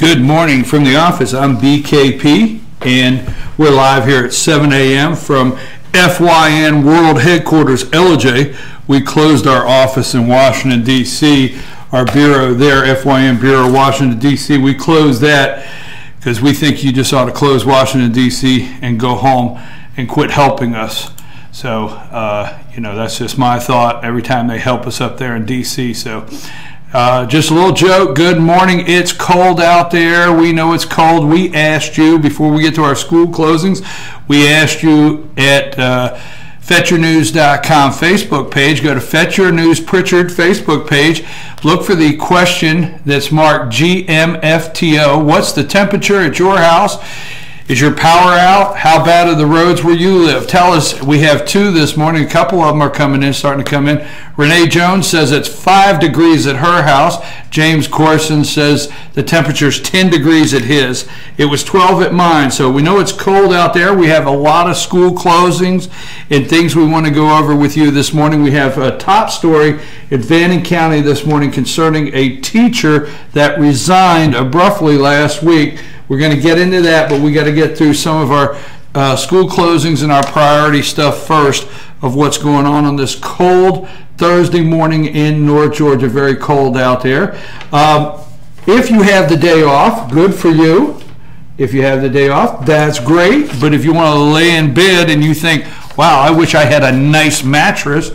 Good morning from the office. I'm BKP, and we're live here at 7 a.m. from FYN World Headquarters, LJ. We closed our office in Washington, D.C., our bureau there, FYN Bureau, Washington, D.C. We closed that because we think you just ought to close Washington, D.C. and go home and quit helping us. So, that's just my thought every time they help us up there in D.C. So, just a little joke. Good morning. It's cold out there. We know it's cold. We asked you before we get to our school closings. We asked you at FetcherNews.com Facebook page. Go to Fetcher News Pritchard Facebook page. Look for the question that's marked GMFTO. What's the temperature at your house? Is your power out? How bad are the roads where you live? Tell us. We have two this morning. A couple of them are coming in, starting to come in. Renee Jones says it's 5 degrees at her house. James Corson says the temperature's 10 degrees at his. It was 12 at mine. So we know it's cold out there. We have a lot of school closings and things we want to go over with you this morning. We have a top story in Fannin County this morning concerning a teacher that resigned abruptly last week. We're going to get into that, but we got to get through some of our school closings and our priority stuff first of what's going on this cold Thursday morning in North Georgia. Very cold out there. If you have the day off, good for you. If you have the day off, that's great. But if you want to lay in bed and you think, wow, I wish I had a nice mattress,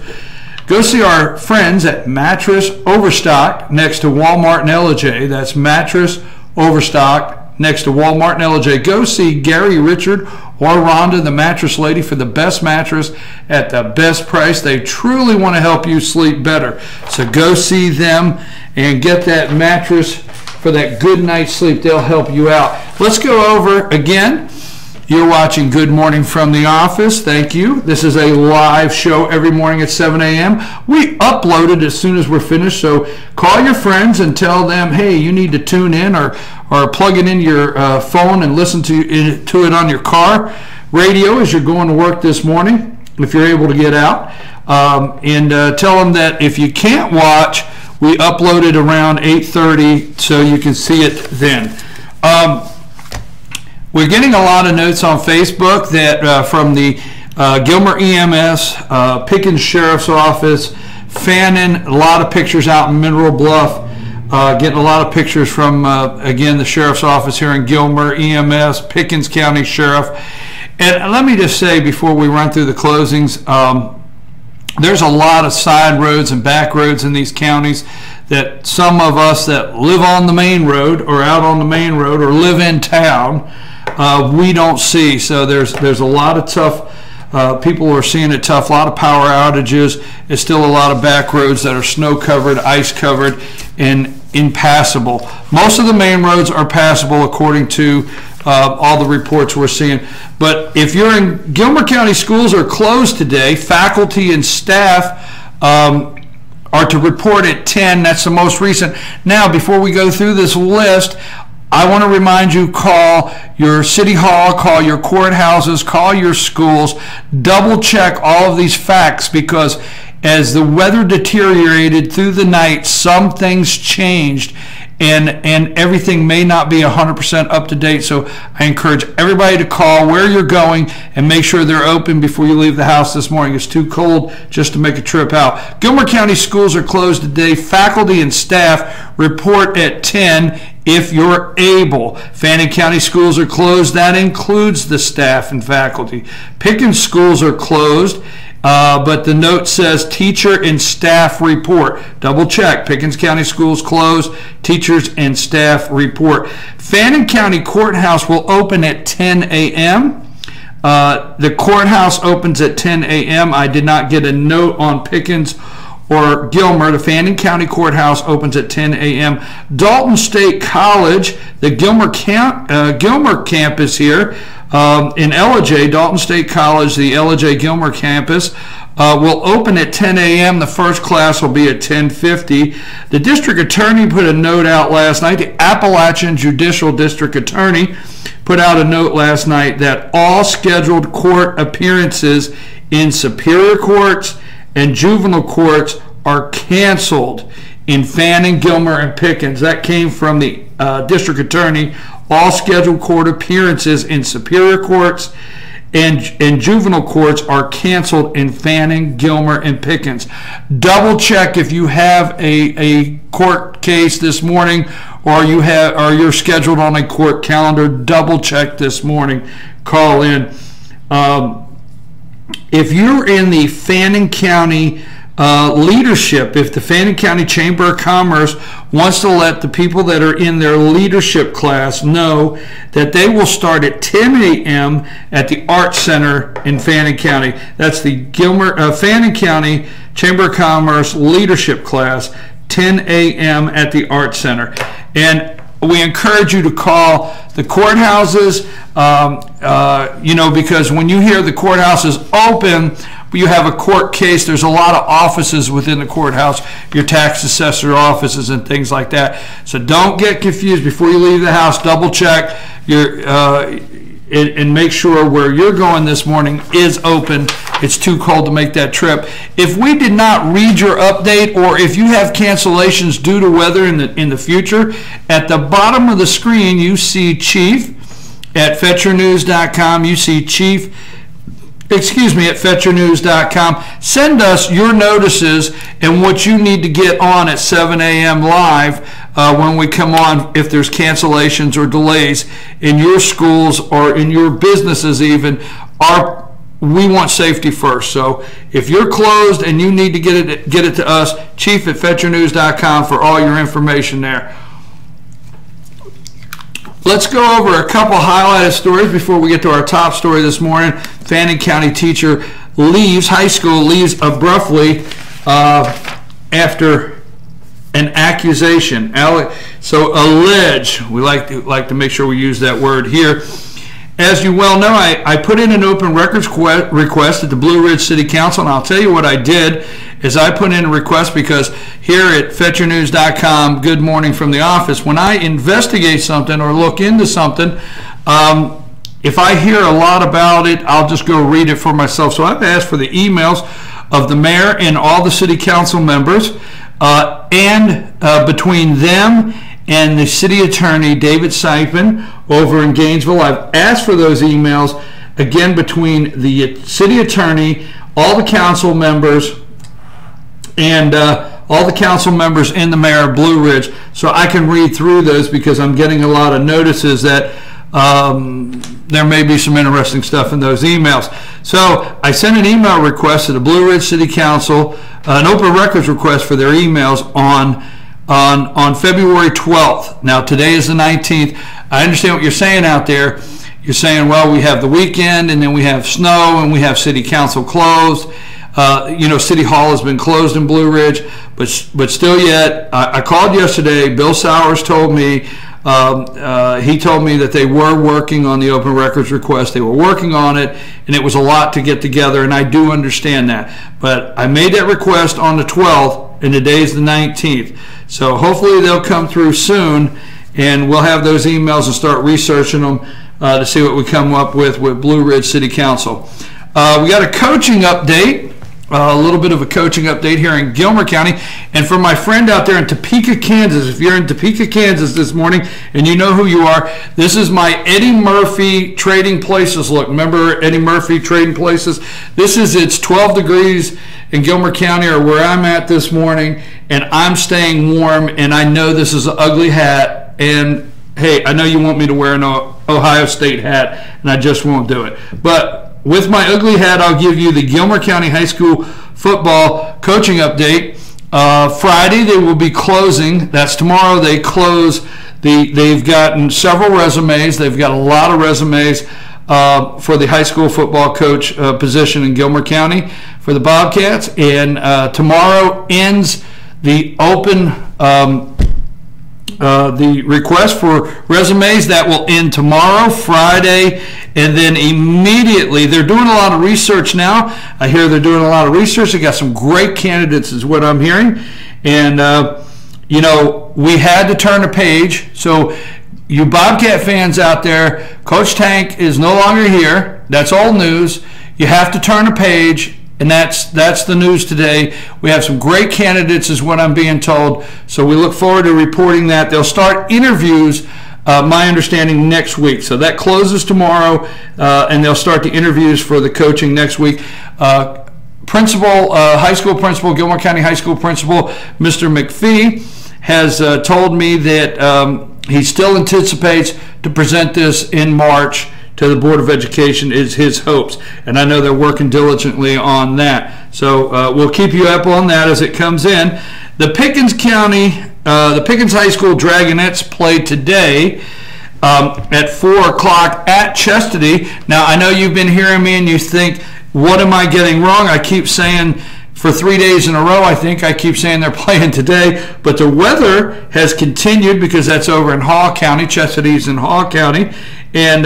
go see our friends at Mattress Overstock next to Walmart and LJ. That's Mattress Overstock next to Walmart and LJ. Go see Gary, Richard, or Rhonda, the mattress lady, for the best mattress at the best price. They truly want to help you sleep better. So go see them and get that mattress for that good night's sleep. They'll help you out. Let's go over again. You're watching Good Morning from the Office. Thank you. This is a live show every morning at 7 a.m. We upload it as soon as we're finished, so call your friends and tell them, hey, you need to tune in or plug it in your phone and listen to it on your car radio as you're going to work this morning, if you're able to get out. And tell them that if you can't watch, we upload it around 8:30 so you can see it then. We're getting a lot of notes on Facebook that from the Gilmer EMS, Pickens Sheriff's Office, Fannin, a lot of pictures out in Mineral Bluff, getting a lot of pictures from, again, the Sheriff's Office here in Gilmer, EMS, Pickens County Sheriff. And let me just say before we run through the closings, there's a lot of side roads and back roads in these counties that some of us that live on the main road or out on the main road or live in town, we don't see. So there's a lot of tough, people are seeing it tough, a lot of power outages. There's still a lot of back roads that are snow covered, ice covered, and impassable. Most of the main roads are passable according to all the reports we're seeing. But if you're in Gilmer County, schools are closed today. Faculty and staff are to report at 10. That's the most recent. Now, before we go through this list, I want to remind you, call your city hall, call your courthouses, call your schools, double check all of these facts, because as the weather deteriorated through the night, some things changed and everything may not be 100% up to date. So I encourage everybody to call where you're going and make sure they're open before you leave the house this morning. It's too cold just to make a trip out. Gilmer County schools are closed today. Faculty and staff report at 10 if you're able. Fannin County schools are closed. That includes the staff and faculty. Pickens schools are closed. But the note says teacher and staff report. Double check. Pickens County schools closed. Teachers and staff report. Fannin County Courthouse will open at 10 a.m. The courthouse opens at 10 a.m. I did not get a note on Pickens or Gilmer. The Fannin County Courthouse opens at 10 a.m. Dalton State College, the Gilmer campus here, in LJ, Dalton State College, the LJ Gilmer campus, will open at 10 a.m. The first class will be at 10:50. The district attorney put a note out last night. The Appalachian Judicial District Attorney put out a note last night that all scheduled court appearances in superior courts and juvenile courts are canceled in Fannin, Gilmer, and Pickens. That came from the district attorney, all scheduled court appearances in superior courts and juvenile courts are canceled in Fannin, Gilmer, and Pickens. Double check if you have a court case this morning, or you're scheduled on a court calendar. Double check this morning. Call in. If you're in the Fannin County leadership, if the Fannin County Chamber of Commerce wants to let the people that are in their leadership class know that they will start at 10 a.m. at the Art Center in Fannin County. That's the Fannin County Chamber of Commerce leadership class, 10 a.m. at the Art Center. And we encourage you to call the courthouses, because when you hear the courthouse is open, you have a court case, there's a lot of offices within the courthouse, your tax assessor offices and things like that. So don't get confused before you leave the house. Double check and make sure where you're going this morning is open. It's too cold to make that trip. If we did not read your update, or if you have cancellations due to weather in the future, at the bottom of the screen you see Chief at FetcherNews.com. You see Chief at FetcherNews.com. Send us your notices and what you need to get on at 7 a.m. live when we come on, if there's cancellations or delays in your schools or in your businesses even. We want safety first. So if you're closed and you need to get it to us, Chief at FetcherNews.com for all your information there. Let's go over a couple highlighted stories before we get to our top story this morning. Fannin County teacher high school leaves abruptly after an accusation. So allege, we like to make sure we use that word here. As you well know, I put in an open records request at the Blue Ridge City Council, and I'll tell you what I did is I put in a request because here at FetcherNews.com, good morning from the office, when I investigate something or look into something, if I hear a lot about it, I'll just go read it for myself. So I've asked for the emails of the mayor and all the city council members, and between them and the city attorney, David Sipin, over in Gainesville. I've asked for those emails, again, between the city attorney, all the council members, and all the council members and the mayor of Blue Ridge, so I can read through those, because I'm getting a lot of notices that there may be some interesting stuff in those emails. So I sent an email request to the Blue Ridge City Council, an open records request for their emails on February 12th. Now today is the 19th. I understand what you're saying out there. You're saying, well, we have the weekend, and then we have snow, and we have city council closed. City Hall has been closed in Blue Ridge, but still yet, I called yesterday. Bill Sowers told me, he told me that they were working on the open records request. They were working on it, and it was a lot to get together, and I do understand that. But I made that request on the 12th, and today's the 19th. So hopefully they'll come through soon, and we'll have those emails and start researching them to see what we come up with Blue Ridge City Council. We got a coaching update. A little bit of a coaching update here in Gilmer County. And for my friend out there in Topeka, Kansas, if you're in Topeka, Kansas this morning and you know who you are, this is my Eddie Murphy Trading Places look. Remember Eddie Murphy Trading Places? This is, it's 12 degrees in Gilmer County, or where I'm at this morning, and I'm staying warm, and I know this is an ugly hat, and hey, I know you want me to wear an Ohio State hat, and I just won't do it. But with my ugly hat, I'll give you the Gilmer County High School football coaching update. Friday, they will be closing. That's tomorrow. They close. They've gotten several resumes. They've got a lot of resumes for the high school football coach position in Gilmer County for the Bobcats. And tomorrow ends the open the request for resumes. That will end tomorrow, Friday, and then immediately, they're doing a lot of research now. I hear they're doing a lot of research. They got some great candidates is what I'm hearing. And, we had to turn a page. So you Bobcat fans out there, Coach Tank is no longer here. That's old news. You have to turn a page And that's the news today. We have some great candidates is what I'm being told. So we look forward to reporting that. They'll start interviews, my understanding, next week. So that closes tomorrow, and they'll start the interviews for the coaching next week. Principal, high school principal, Gilmore County High School principal, Mr. McPhee, has told me that he still anticipates to present this in March to the Board of Education, is his hopes. And I know they're working diligently on that. So we'll keep you up on that as it comes in. The Pickens High School Dragonettes play today at 4 o'clock at Chastity. Now, I know you've been hearing me and you think, what am I getting wrong? I keep saying for 3 days in a row, I think I keep saying they're playing today, but the weather has continued because that's over in Hall County. Chastity's in Hall County. And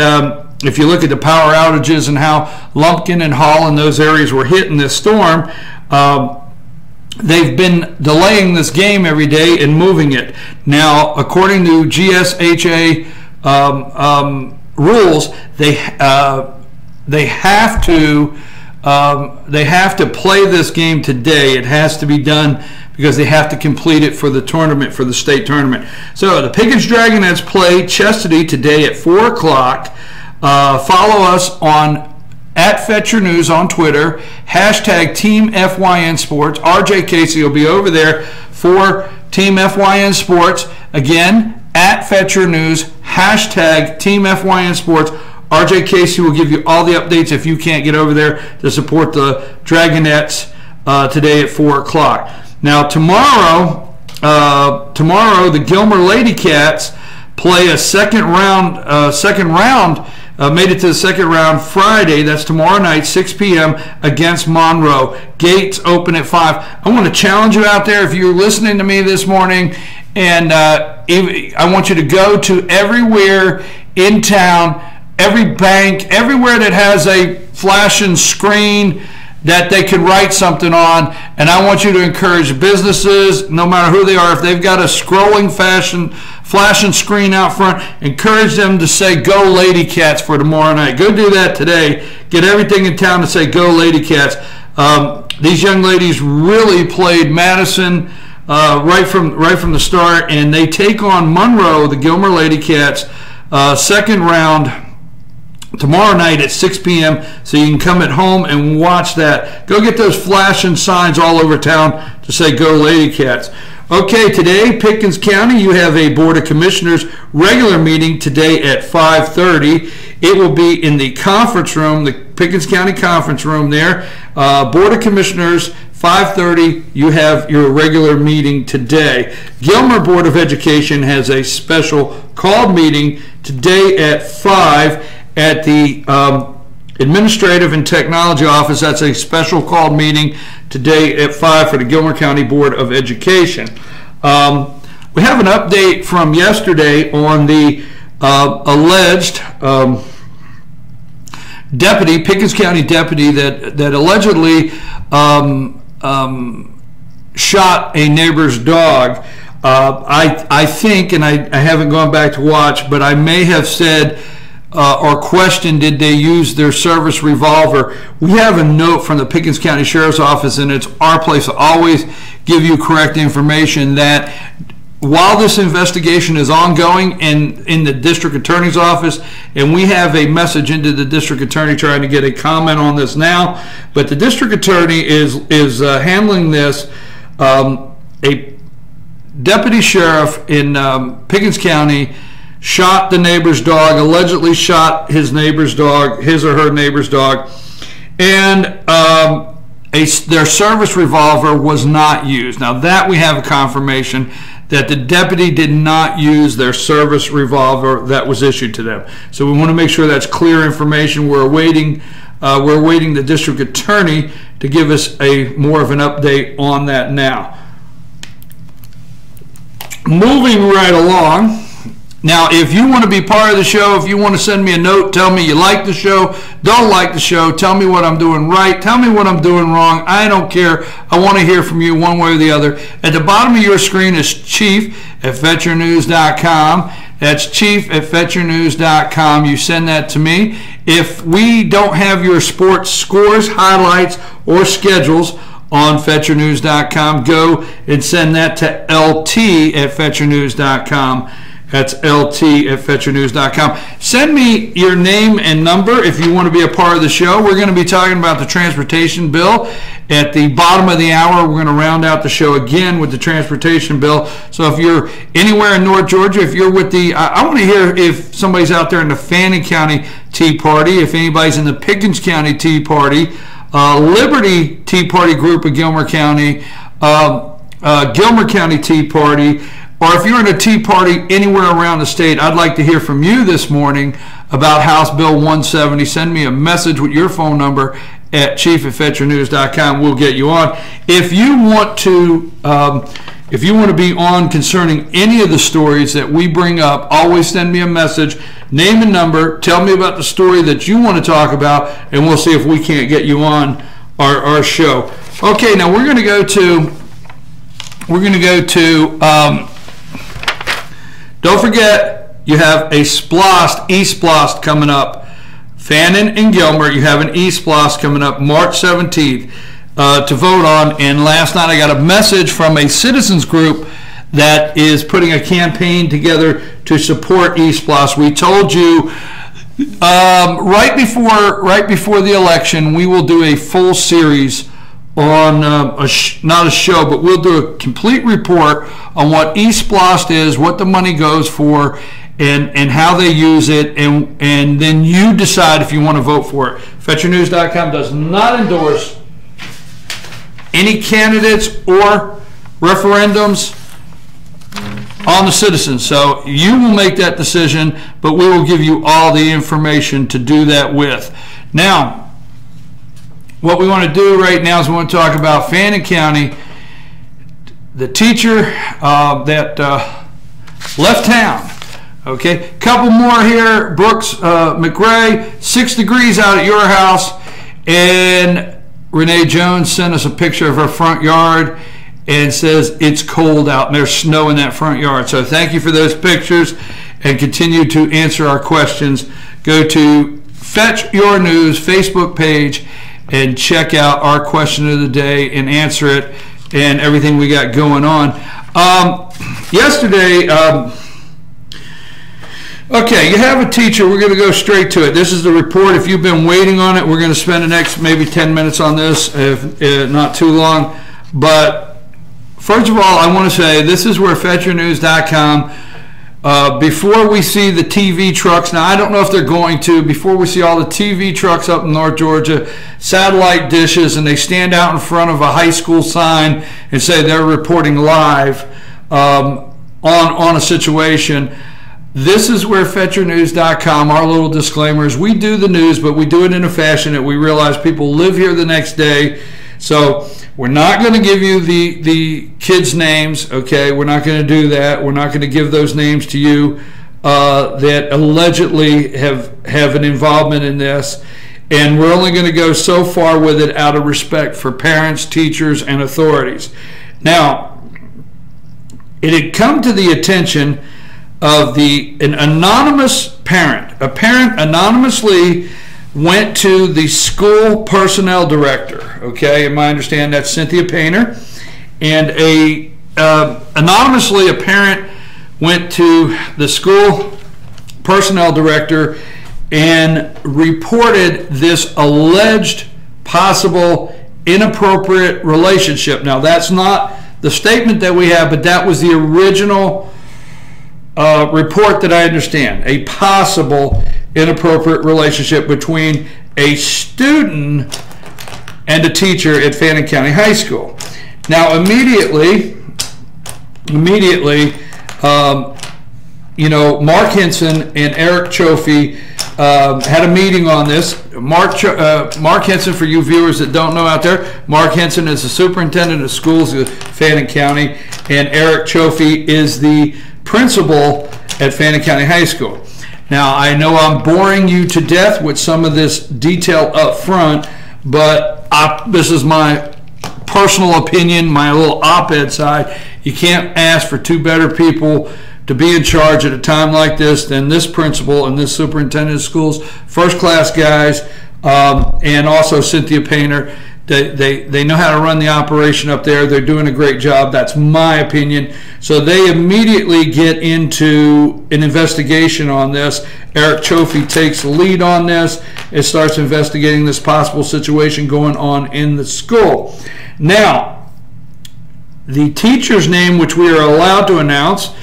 if you look at the power outages and how Lumpkin and Hall and those areas were hit in this storm, they've been delaying this game every day and moving it. Now, according to GSHA rules, they have to play this game today. It has to be done because they have to complete it for the tournament, for the state tournament. So the Pickens Dragonettes play Chastity today at 4 o'clock. Follow us on @FetcherNews on Twitter, hashtag Team FYN Sports. RJ Casey will be over there for Team FYN Sports. Again, @FetcherNews, hashtag Team FYN Sports. RJ Casey will give you all the updates if you can't get over there to support the Dragonettes today at 4 o'clock. Now tomorrow the Gilmer Lady Cats play a second round. Made it to the second round Friday. That's tomorrow night, 6 p.m. against Monroe. Gates open at 5. I want to challenge you out there if you're listening to me this morning, and I want you to go to everywhere in town, every bank, everywhere that has a flashing screen that they can write something on, and I want you to encourage businesses, no matter who they are, if they've got a scrolling flashing screen out front, encourage them to say "Go Lady Cats" for tomorrow night. Go do that today. Get everything in town to say "Go Lady Cats." These young ladies really played Madison right from the start, and they take on Monroe, the Gilmer Lady Cats, second round tomorrow night at 6 p.m. So you can come at home and watch that. Go get those flashing signs all over town to say "Go Lady Cats." Okay, today, Pickens County, you have a Board of Commissioners regular meeting today at 5:30. It will be in the conference room, the Pickens County conference room there. Board of Commissioners, 5:30, you have your regular meeting today. Gilmer Board of Education has a special called meeting today at 5 at the Administrative and Technology Office. That's a special called meeting today at 5 for the Gilmer County Board of Education. We have an update from yesterday on the alleged deputy, Pickens County deputy, that allegedly shot a neighbor's dog. I think, and I haven't gone back to watch, but I may have said or questioned, did they use their service revolver? We have a note from the Pickens County Sheriff's Office, and it's our place to always give you correct information, that while this investigation is ongoing in the district attorney's office, and we have a message into the district attorney trying to get a comment on this now, but the district attorney is handling this. A deputy sheriff in Pickens County shot the neighbor's dog, allegedly shot his neighbor's dog, his or her neighbor's dog, and their service revolver was not used. Now that we have a confirmation that the deputy did not use their service revolver that was issued to them. So we want to make sure that's clear information. We're awaiting the district attorney to give us more of an update on that now. Moving right along, Now, if you want to be part of the show, if you want to send me a note, tell me you like the show, don't like the show, tell me what I'm doing right, tell me what I'm doing wrong. I don't care. I want to hear from you one way or the other. At the bottom of your screen is chief@fetchernews.com. That's chief@fetchernews.com. You send that to me. If we don't have your sports scores, highlights, or schedules on FetcherNews.com, go and send that to LT@FetcherNews.com. That's LT@FetcherNews.com. Send me your name and number if you want to be a part of the show. We're going to be talking about the transportation bill. At the bottom of the hour, we're going to round out the show again with the transportation bill. So if you're anywhere in North Georgia, if you're with the, I want to hear if somebody's out there in the Fannin County Tea Party, if anybody's in the Pickens County Tea Party, Liberty Tea Party group of Gilmer County, Gilmer County Tea Party, or if you're in a Tea Party anywhere around the state. I'd like to hear from you this morning about House Bill 170. Send me a message with your phone number at chief@fetchernews.com. We'll get you on. If you want to be on concerning any of the stories that we bring up, always send me a message, name and number, tell me about the story that you want to talk about, and we'll see if we can't get you on our show. Okay, now we're going to go to don't forget, you have a SPLOST, eSPLOST coming up. Fannin and Gilmer, you have an eSPLOST coming up March 17th to vote on. And last night I got a message from a citizens group that is putting a campaign together to support eSPLOST. We told you right before the election, we will do a full series on not a show, but we'll do a complete report on what eSPLOST is, what the money goes for, and how they use it, and then you decide if you want to vote for it. FetcherNews.com does not endorse any candidates or referendums on the citizens, so you will make that decision, but we will give you all the information to do that with. Now, what we want to do right now is we want to talk about Fannin County, the teacher that left town. Okay, couple more here. Brooks McRae, 6 degrees out at your house, and Renee Jones sent us a picture of her front yard and says it's cold out and there's snow in that front yard. So thank you for those pictures, and continue to answer our questions. Go to Fetch Your News Facebook page and check out our question of the day and answer it, and everything we got going on. Yesterday, okay, you have a teacher. We're going to go straight to it. This is the report. If you've been waiting on it, we're going to spend the next maybe 10 minutes on this, if not too long. But first of all, I want to say this is where FetcherNews.com, before we see the TV trucks, now I don't know if they're going to, before we see all the TV trucks up in North Georgia, satellite dishes, and they stand out in front of a high school sign and say they're reporting live on a situation, this is where FetcherNews.com, our little disclaimers, we do the news, but we do it in a fashion that we realize people live here the next day. So we're not going to give you the kids' names, okay? We're not going to do that. We're not going to give those names to you that allegedly have an involvement in this. And we're only going to go so far with it out of respect for parents, teachers, and authorities. Now, it had come to the attention of an anonymous parent. A parent anonymously went to the school personnel director, okay, and I understand that's Cynthia Painter, and anonymously a parent went to the school personnel director and reported this alleged possible inappropriate relationship. Now, that's not the statement that we have, but that was the original report that I understand, a possible inappropriate relationship between a student and a teacher at Fannin County High School. Now, immediately, you know, Mark Henson and Eric Chofie had a meeting on this. Mark Henson, for you viewers that don't know out there, Mark Henson is the superintendent of schools of Fannin County, and Eric Chofie is the principal at Fannin County High School. Now, I know I'm boring you to death with some of this detail up front, but this is my personal opinion, my little op-ed side. You can't ask for two better people to be in charge at a time like this than this principal and this superintendent of schools. First-class guys, and also Cynthia Painter. They know how to run the operation up there. They're doing a great job. That's my opinion. So they immediately get into an investigation on this. Eric Chofie takes the lead on this and starts investigating this possible situation going on in the school. Now, the teacher's name, which we are allowed to announce,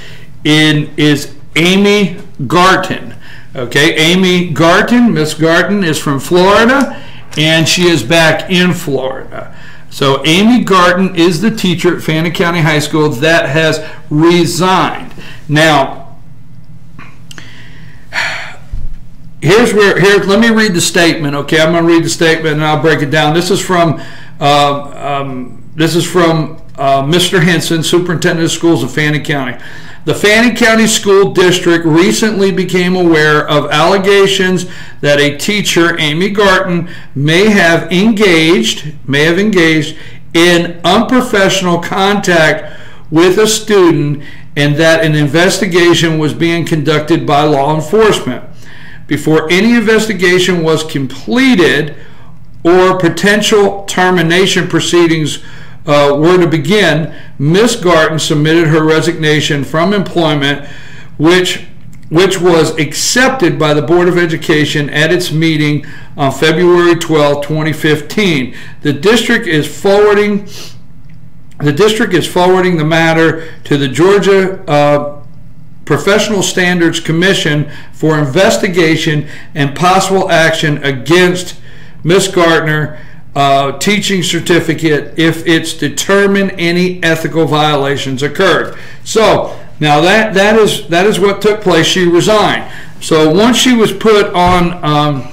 is Amy Garton. Okay, Amy Garton, Miss Garton is from Florida, and she is back in Florida. So Amy Garton is the teacher at Fannin County High School that has resigned. Now, let me read the statement. Okay, I'm going to read the statement and I'll break it down. This is from Mr. Henson, Superintendent of Schools of Fannin County. The Fannin County School District recently became aware of allegations that a teacher, Amy Garton, may have engaged in unprofessional contact with a student, and that an investigation was being conducted by law enforcement. Before any investigation was completed or potential termination proceedings were to begin, Ms. Garton submitted her resignation from employment, which was accepted by the Board of Education at its meeting on February 12, 2015. The district is forwarding the matter to the Georgia Professional Standards Commission for investigation and possible action against Ms. Gartner teaching certificate if it's determined any ethical violations occurred. So now that is what took place. She resigned. So once she was put on,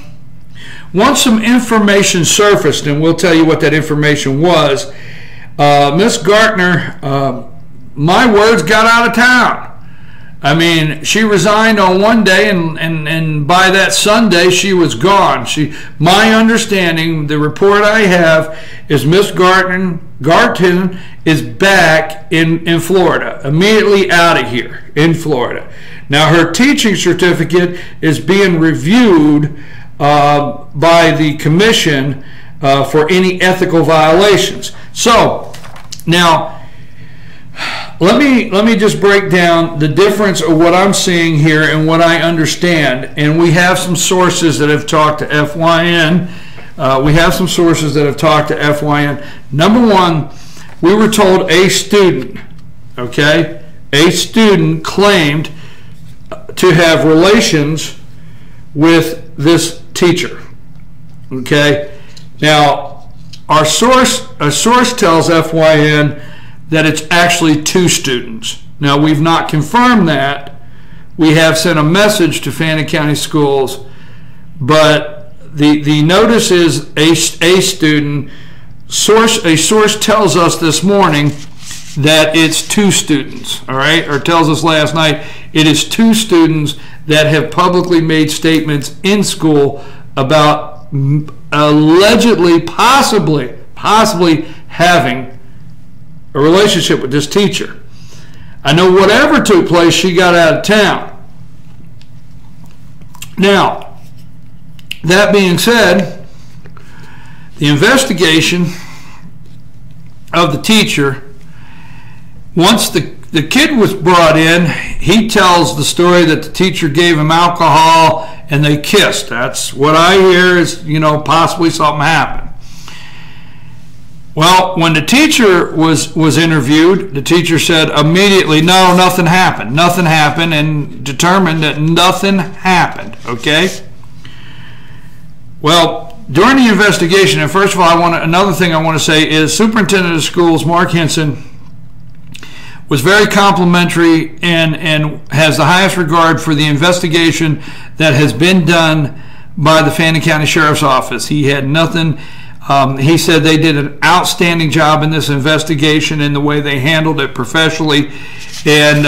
once some information surfaced, and we'll tell you what that information was, Miss Gartner, my words, got out of town. I mean, she resigned on one day, and by that Sunday, she was gone. My understanding, the report I have, is Miss Garton is back in Florida, immediately out of here in Florida. Now, her teaching certificate is being reviewed by the commission for any ethical violations. So, now, let me just break down the difference of what I'm seeing here and what I understand. And we have some sources that have talked to FYN. Number one, we were told a student claimed to have relations with this teacher. Okay. Now, a source tells FYN that it's actually two students. Now, we've not confirmed that. We have sent a message to Fannin County Schools, but the notice is a student. A source tells us this morning that it's two students, all right, or tells us last night it is two students that have publicly made statements in school about allegedly, possibly having a relationship with this teacher. I know whatever took place, she got out of town. Now, that being said, the investigation of the teacher, once the kid was brought in, he tells the story that the teacher gave him alcohol and they kissed. That's what I hear is, possibly something happened. Well, when the teacher was interviewed, the teacher said immediately, no, nothing happened. Nothing happened, and determined that nothing happened, okay? Well, during the investigation, and first of all, another thing I want to say is Superintendent of Schools, Mark Henson, was very complimentary and has the highest regard for the investigation that has been done by the Fannin County Sheriff's Office. He had nothing. He said they did an outstanding job in this investigation in the way they handled it professionally. And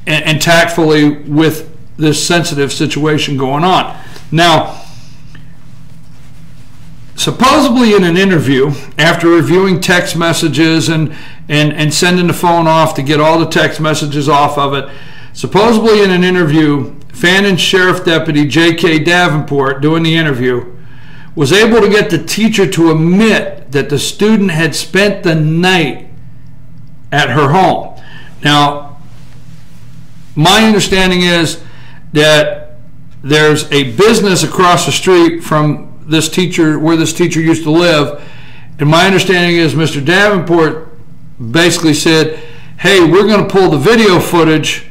and tactfully with this sensitive situation going on. Now, supposedly in an interview, after reviewing text messages and sending the phone off to get all the text messages off of it, supposedly in an interview, Fannin Sheriff Deputy J.K. Davenport, doing the interview, was able to get the teacher to admit that the student had spent the night at her home. Now, my understanding is that there's a business across the street from this teacher, where this teacher used to live, and my understanding is Mr. Davenport basically said, hey, we're going to pull the video footage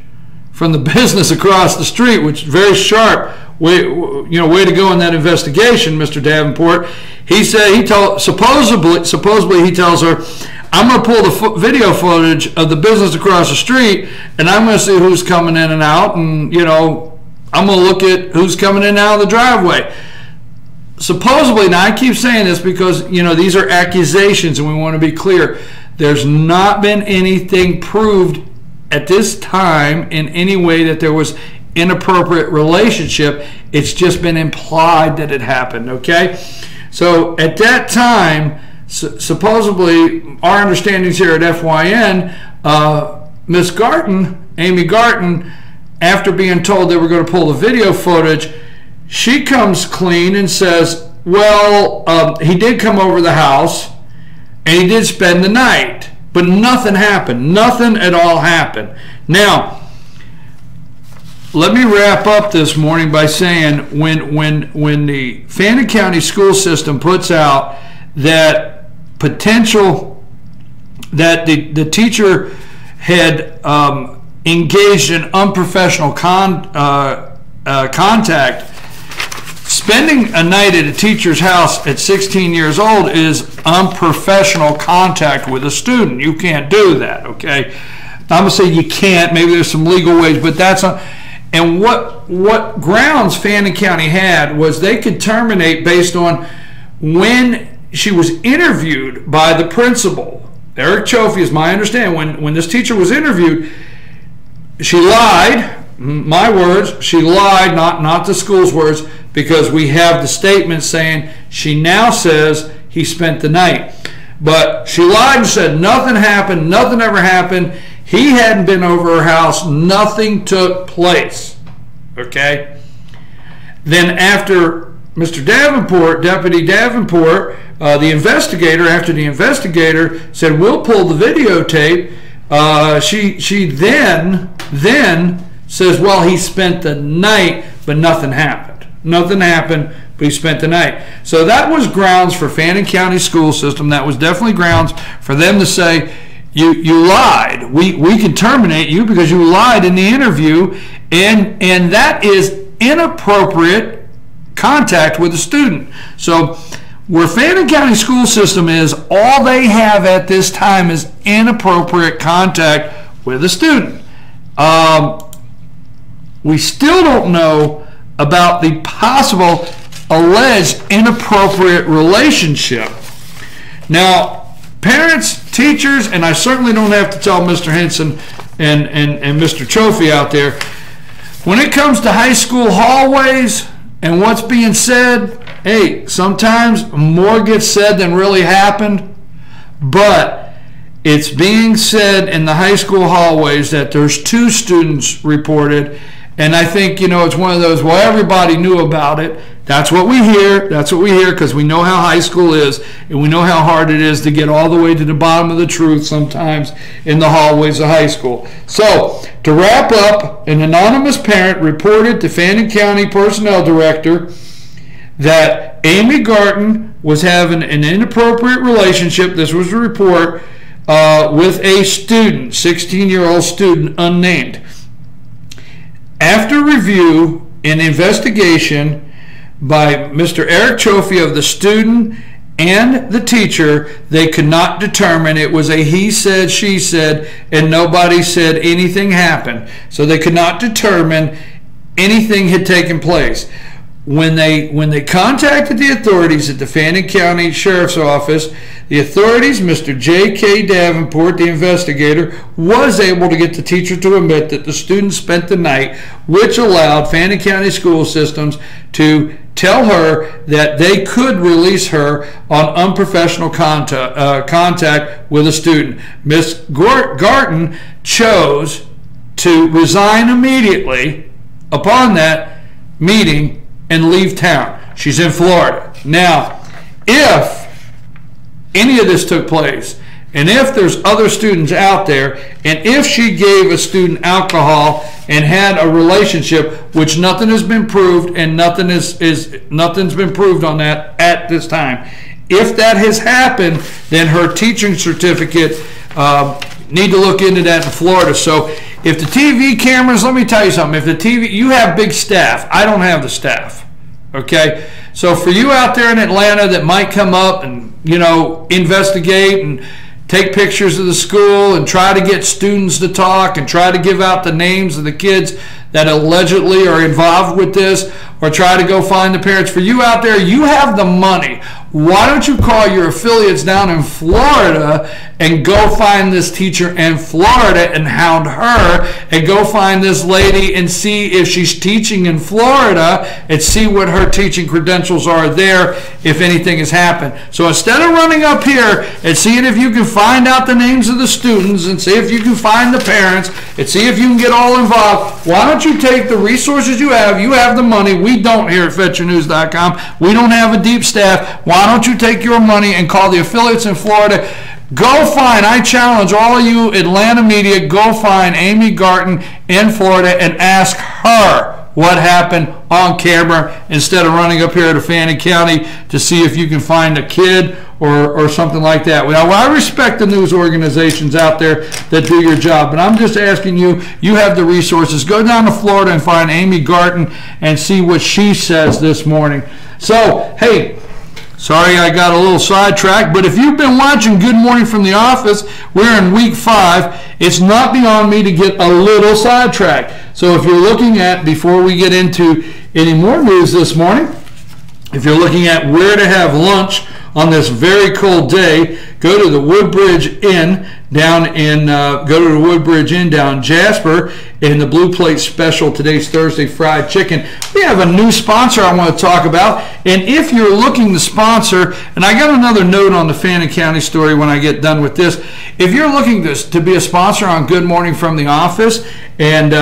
from the business across the street, which is very sharp way to go in that investigation, Mr. Davenport. He said supposedly he tells her, I'm going to pull the video footage of the business across the street, and I'm going to see who's coming in and out, and I'm going to look at who's coming in and out of the driveway. Supposedly, now I keep saying this because these are accusations, and we want to be clear. There's not been anything proved at this time in any way that there was inappropriate relationship. It's just been implied that it happened. Okay, so at that time, supposedly, our understandings here at FYN, Miss Garton, Amy Garton, after being told they were going to pull the video footage, she comes clean and says, well, he did come over the house and he did spend the night, but nothing happened. Nothing at all happened. Now, let me wrap up this morning by saying when the Fannin County school system puts out that potential that the teacher had engaged in unprofessional contact, spending a night at a teacher's house at 16 years old is unprofessional contact with a student. You can't do that, okay? I'm going to say you can't. Maybe there's some legal ways, but that's not. And what grounds Fannin County had was they could terminate based on when she was interviewed by the principal. Eric Chofie is my understanding. When this teacher was interviewed, she lied. My words, she lied, not the school's words, because we have the statement saying she now says he spent the night. But she lied and said nothing happened, nothing ever happened. He hadn't been over her house, nothing took place. Okay? Then after Mr. Davenport, Deputy Davenport, the investigator, after the investigator said, we'll pull the videotape, she then says, well, he spent the night, but nothing happened. Nothing happened, but he spent the night. So that was grounds for Fannin County school system. That was definitely grounds for them to say, you lied. We can terminate you because you lied in the interview, and that is inappropriate contact with a student. So where Fannin County school system is, all they have at this time is inappropriate contact with a student. We still don't know about the possible alleged inappropriate relationship. Now, parents, teachers, and I certainly don't have to tell Mr. Henson and Mr. Chofie out there, when it comes to high school hallways and what's being said, hey, sometimes more gets said than really happened, but it's being said in the high school hallways that there's 2 students reported. And I think, it's one of those, well, everybody knew about it. That's what we hear. That's what we hear because we know how high school is, and we know how hard it is to get all the way to the bottom of the truth sometimes in the hallways of high school. So, to wrap up, an anonymous parent reported to Fannin County Personnel Director that Amy Garton was having an inappropriate relationship, this was a report, with a student, 16-year-old student, unnamed. After review and investigation by Mr. Eric Chofie of the student and the teacher, they could not determine. It was a he said, she said, and nobody said anything happened. So they could not determine anything had taken place. when they contacted the authorities at the Fannin County Sheriff's Office, the authorities, Mr. J.K. Davenport, the investigator, was able to get the teacher to admit that the student spent the night, which allowed Fannin County school systems to tell her that they could release her on unprofessional contact with a student. Ms. Garton chose to resign immediately upon that meeting and leave town. She's in Florida. Now, if any of this took place, and if there's other students out there, and if she gave a student alcohol and had a relationship, which nothing has been proved, and nothing's been proved on that at this time. If that has happened, then her teaching certificate, need to look into that in Florida. So if the TV cameras, let me tell you something, if the TV, you have big staff, I don't have the staff, okay? So for you out there in Atlanta that might come up and, you know, investigate and take pictures of the school and try to get students to talk and try to give out the names of the kids that allegedly are involved with this, or try to go find the parents. For you out there, you have the money. Why don't you call your affiliates down in Florida and go find this teacher in Florida and hound her, and go find this lady and see if she's teaching in Florida and see what her teaching credentials are there, if anything has happened. So instead of running up here and seeing if you can find out the names of the students and see if you can find the parents and see if you can get all involved, why don't you take the resources you have the money. We don't here at FetcherNews.com. We don't have a deep staff. Why don't you take your money and call the affiliates in Florida? Go find, I challenge all of you Atlanta media, go find Amy Garton in Florida and ask her what happened on camera, instead of running up here to Fannin County to see if you can find a kid or something like that. Now, I respect the news organizations out there that do your job, but I'm just asking you, you have the resources. Go down to Florida and find Amy Garton and see what she says this morning. So, hey, sorry I got a little sidetracked, but if you've been watching Good Morning from the Office, we're in week 5. It's not beyond me to get a little sidetracked. So if you're looking at, before we get into any more news this morning, if you're looking at where to have lunch on this very cold day, go to the Woodbridge Inn down in Jasper, in the Blue Plate Special. Today's Thursday fried chicken. We have a new sponsor I want to talk about, and if you're looking to sponsor, and I got another note on the Fannin County story when I get done with this. If you're looking to be a sponsor on Good Morning from the Office, and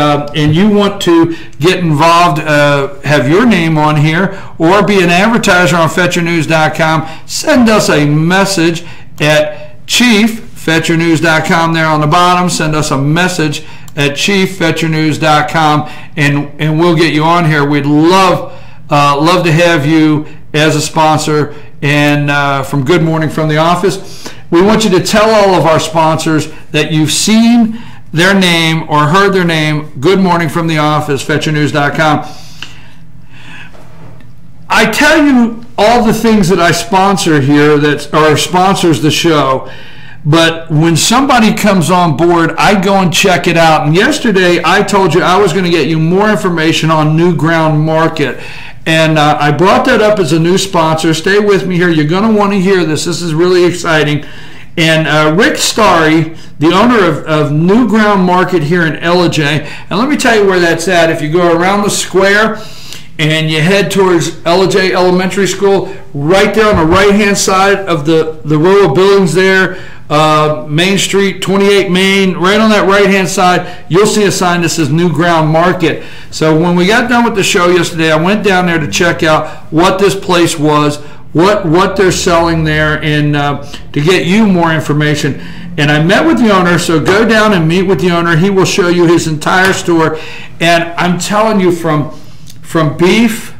you want to get involved, have your name on here, or be an advertiser on FetcherNews.com, send us a message at ChiefFetcherNews.com there on the bottom. Send us a message at ChiefFetcherNews.com, and we'll get you on here. We'd love to have you as a sponsor, and from Good Morning from the Office. We want you to tell all of our sponsors that you've seen their name or heard their name, Good Morning from the Office, FetcherNews.com. I tell you all the things that I sponsor here that are sponsors the show, but when somebody comes on board, I go and check it out. And yesterday I told you I was going to get you more information on New Ground Market, and I brought that up as a new sponsor. Stay with me here. You're going to want to hear this. This is really exciting. And Rick Starry, the owner of New Ground Market here in Ellijay, and let me tell you where that's at. If you go around the square and you head towards Ellijay Elementary School, right there on the right-hand side of the row of buildings there, Main Street, 28 Main, right on that right-hand side, you'll see a sign that says New Ground Market. So when we got done with the show yesterday, I went down there to check out what this place was, what they're selling there, and to get you more information. And I met with the owner, so go down and meet with the owner. He will show you his entire store. And I'm telling you, from beef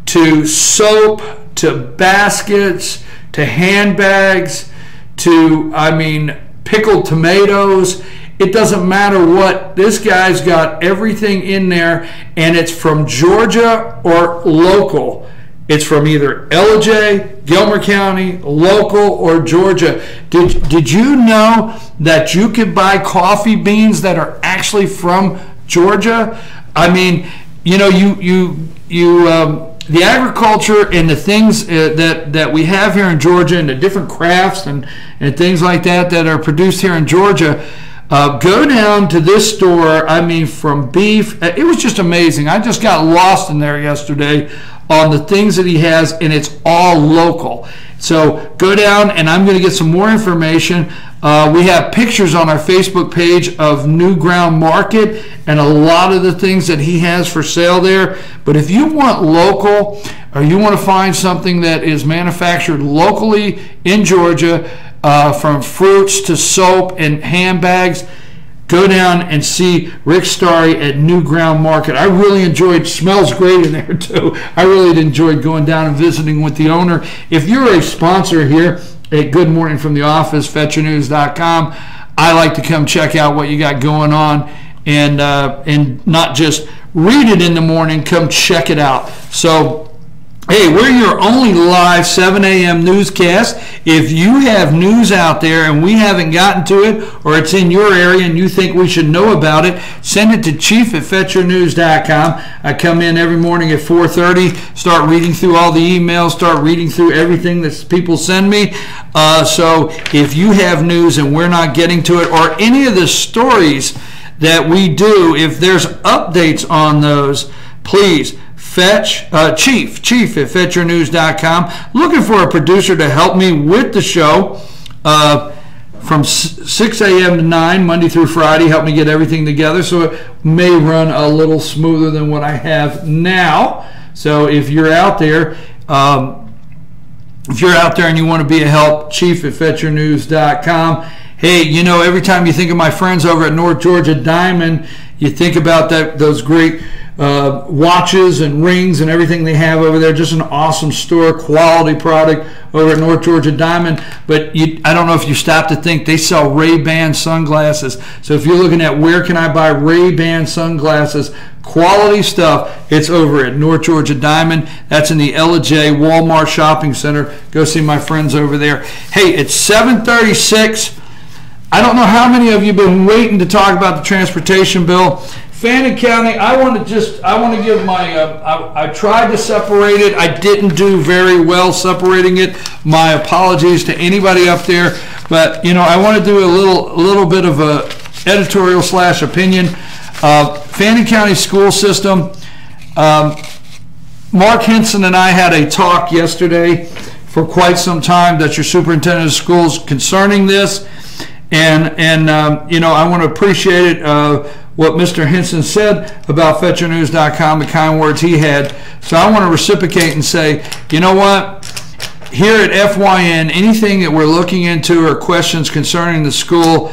to soap to baskets to handbags to, I mean, pickled tomatoes, it doesn't matter what. This guy's got everything in there, and it's from Georgia or local. It's from either Ellijay, Gilmer County, local, or Georgia. Did you know that you could buy coffee beans that are actually from Georgia? I mean, you know, you the agriculture and the things that we have here in Georgia, and the different crafts and things like that are produced here in Georgia. Go down to this store. I mean, from beef, it was just amazing. I just got lost in there yesterday on the things that he has, and it's all local. So go down, and I'm going to get some more information. We have pictures on our Facebook page of New Ground Market and a lot of the things that he has for sale there. But if you want local, or you want to find something that is manufactured locally in Georgia, from fruits to soap and handbags, go down and see Rick Starry at New Ground Market. I really enjoyed, smells great in there too. I really enjoyed going down and visiting with the owner. If you're a sponsor here at Good Morning from the Office, FetcherNews.com, I like to come check out what you got going on, and not just read it in the morning, come check it out. So, hey, we're your only live 7 a.m. newscast. If you have news out there and we haven't gotten to it, or it's in your area and you think we should know about it, send it to chief@FetcherNews.com. I come in every morning at 4:30, start reading through all the emails, start reading through everything that people send me. So if you have news and we're not getting to it, or any of the stories that we do, if there's updates on those, please Chief@FetcherNews.com. Looking for a producer to help me with the show from 6 a.m. to 9, Monday through Friday. Help me get everything together so it may run a little smoother than what I have now. So if you're out there, and you want to be a help, Chief@FetcherNews.com. Hey, you know, every time you think of my friends over at North Georgia Diamond, you think about those great watches and rings and everything they have over there. Just an awesome store, quality product over at North Georgia Diamond. But I don't know if you stop to think, they sell Ray-Ban sunglasses. So if you're looking at where can I buy Ray-Ban sunglasses, quality stuff, it's over at North Georgia Diamond. That's in the Ella J Walmart Shopping Center. Go see my friends over there. Hey, it's 7:36. I don't know how many of you have been waiting to talk about the transportation bill. Fannin County, I want to give my, I tried to separate it. I didn't do very well separating it. My apologies to anybody up there. But, you know, I want to do a little bit of a editorial / opinion. Fannin County school system. Mark Hinson and I had a talk yesterday for quite some time. That's your superintendent of schools concerning this. And you know, I want to appreciate it, what Mr. Hinson said about FetcherNews.com, the kind words he had. So I want to reciprocate and say, you know what? Here at FYN, anything that we're looking into or questions concerning the school,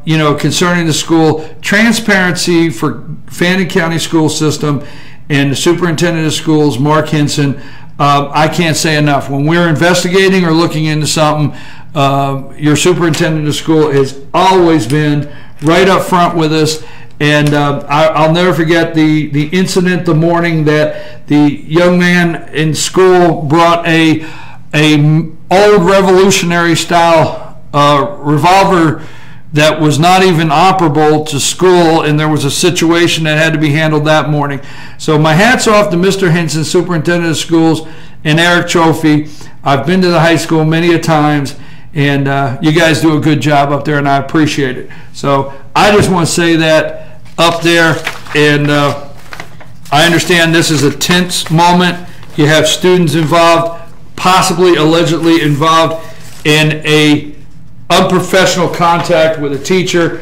you know, concerning the school, transparency for Fannin County school system and the superintendent of schools, Mark Hinson, I can't say enough. When we're investigating or looking into something, your superintendent of school has always been right up front with us. And I'll never forget the incident the morning that the young man in school brought a old revolutionary style revolver that was not even operable to school, and there was a situation that had to be handled that morning. So my hat's off to Mr. Hinson, superintendent of schools, and Eric Trophy. I've been to the high school many a times, and you guys do a good job up there, and I appreciate it. So I just want to say that up there, and I understand this is a tense moment. You have students involved, possibly allegedly involved in a unprofessional contact with a teacher.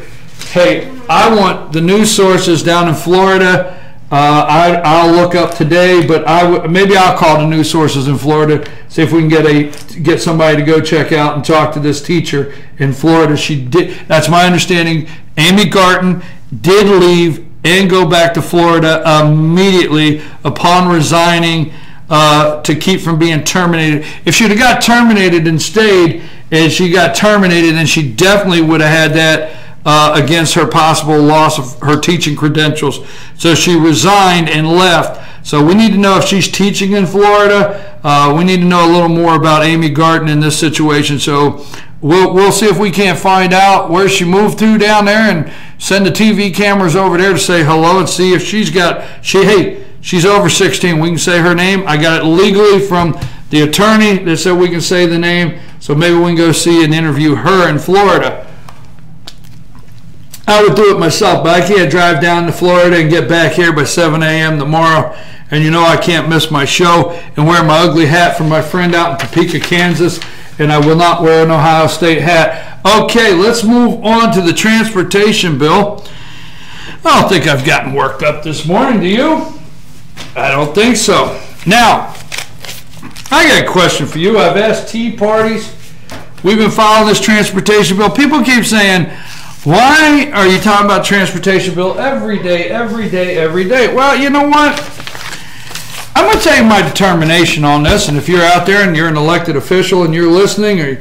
Hey, I want the news sources down in Florida. I'll look up today, but maybe I'll call the news sources in Florida, see if we can get somebody to go check out and talk to this teacher in Florida. She did. That's my understanding. Amy Garton did leave and go back to Florida immediately upon resigning to keep from being terminated. If she'd have got terminated and stayed, and she got terminated, then she definitely would have had that against her possible loss of her teaching credentials. So she resigned and left. So we need to know if she's teaching in Florida. We need to know a little more about Amy Garton in this situation. So we'll see if we can't find out where she moved to down there and send the TV cameras over there to say hello and see if she's got, hey, She's over 16. We can say her name. I got it legally from the attorney that said we can say the name. So maybe we can go see and interview her in Florida. I would do it myself, but I can't drive down to Florida and get back here by 7 a.m. tomorrow. And you know I can't miss my show and wear my ugly hat from my friend out in Topeka, Kansas. And I will not wear an Ohio State hat. Okay, let's move on to the transportation bill. I don't think I've gotten worked up this morning, do you? I don't think so. Now, I got a question for you. I've asked tea parties. We've been following this transportation bill. People keep saying, why are you talking about transportation bill every day, every day, every day? Well, you know what? I'm going to tell you my determination on this, and if you're out there and you're an elected official and you're listening, or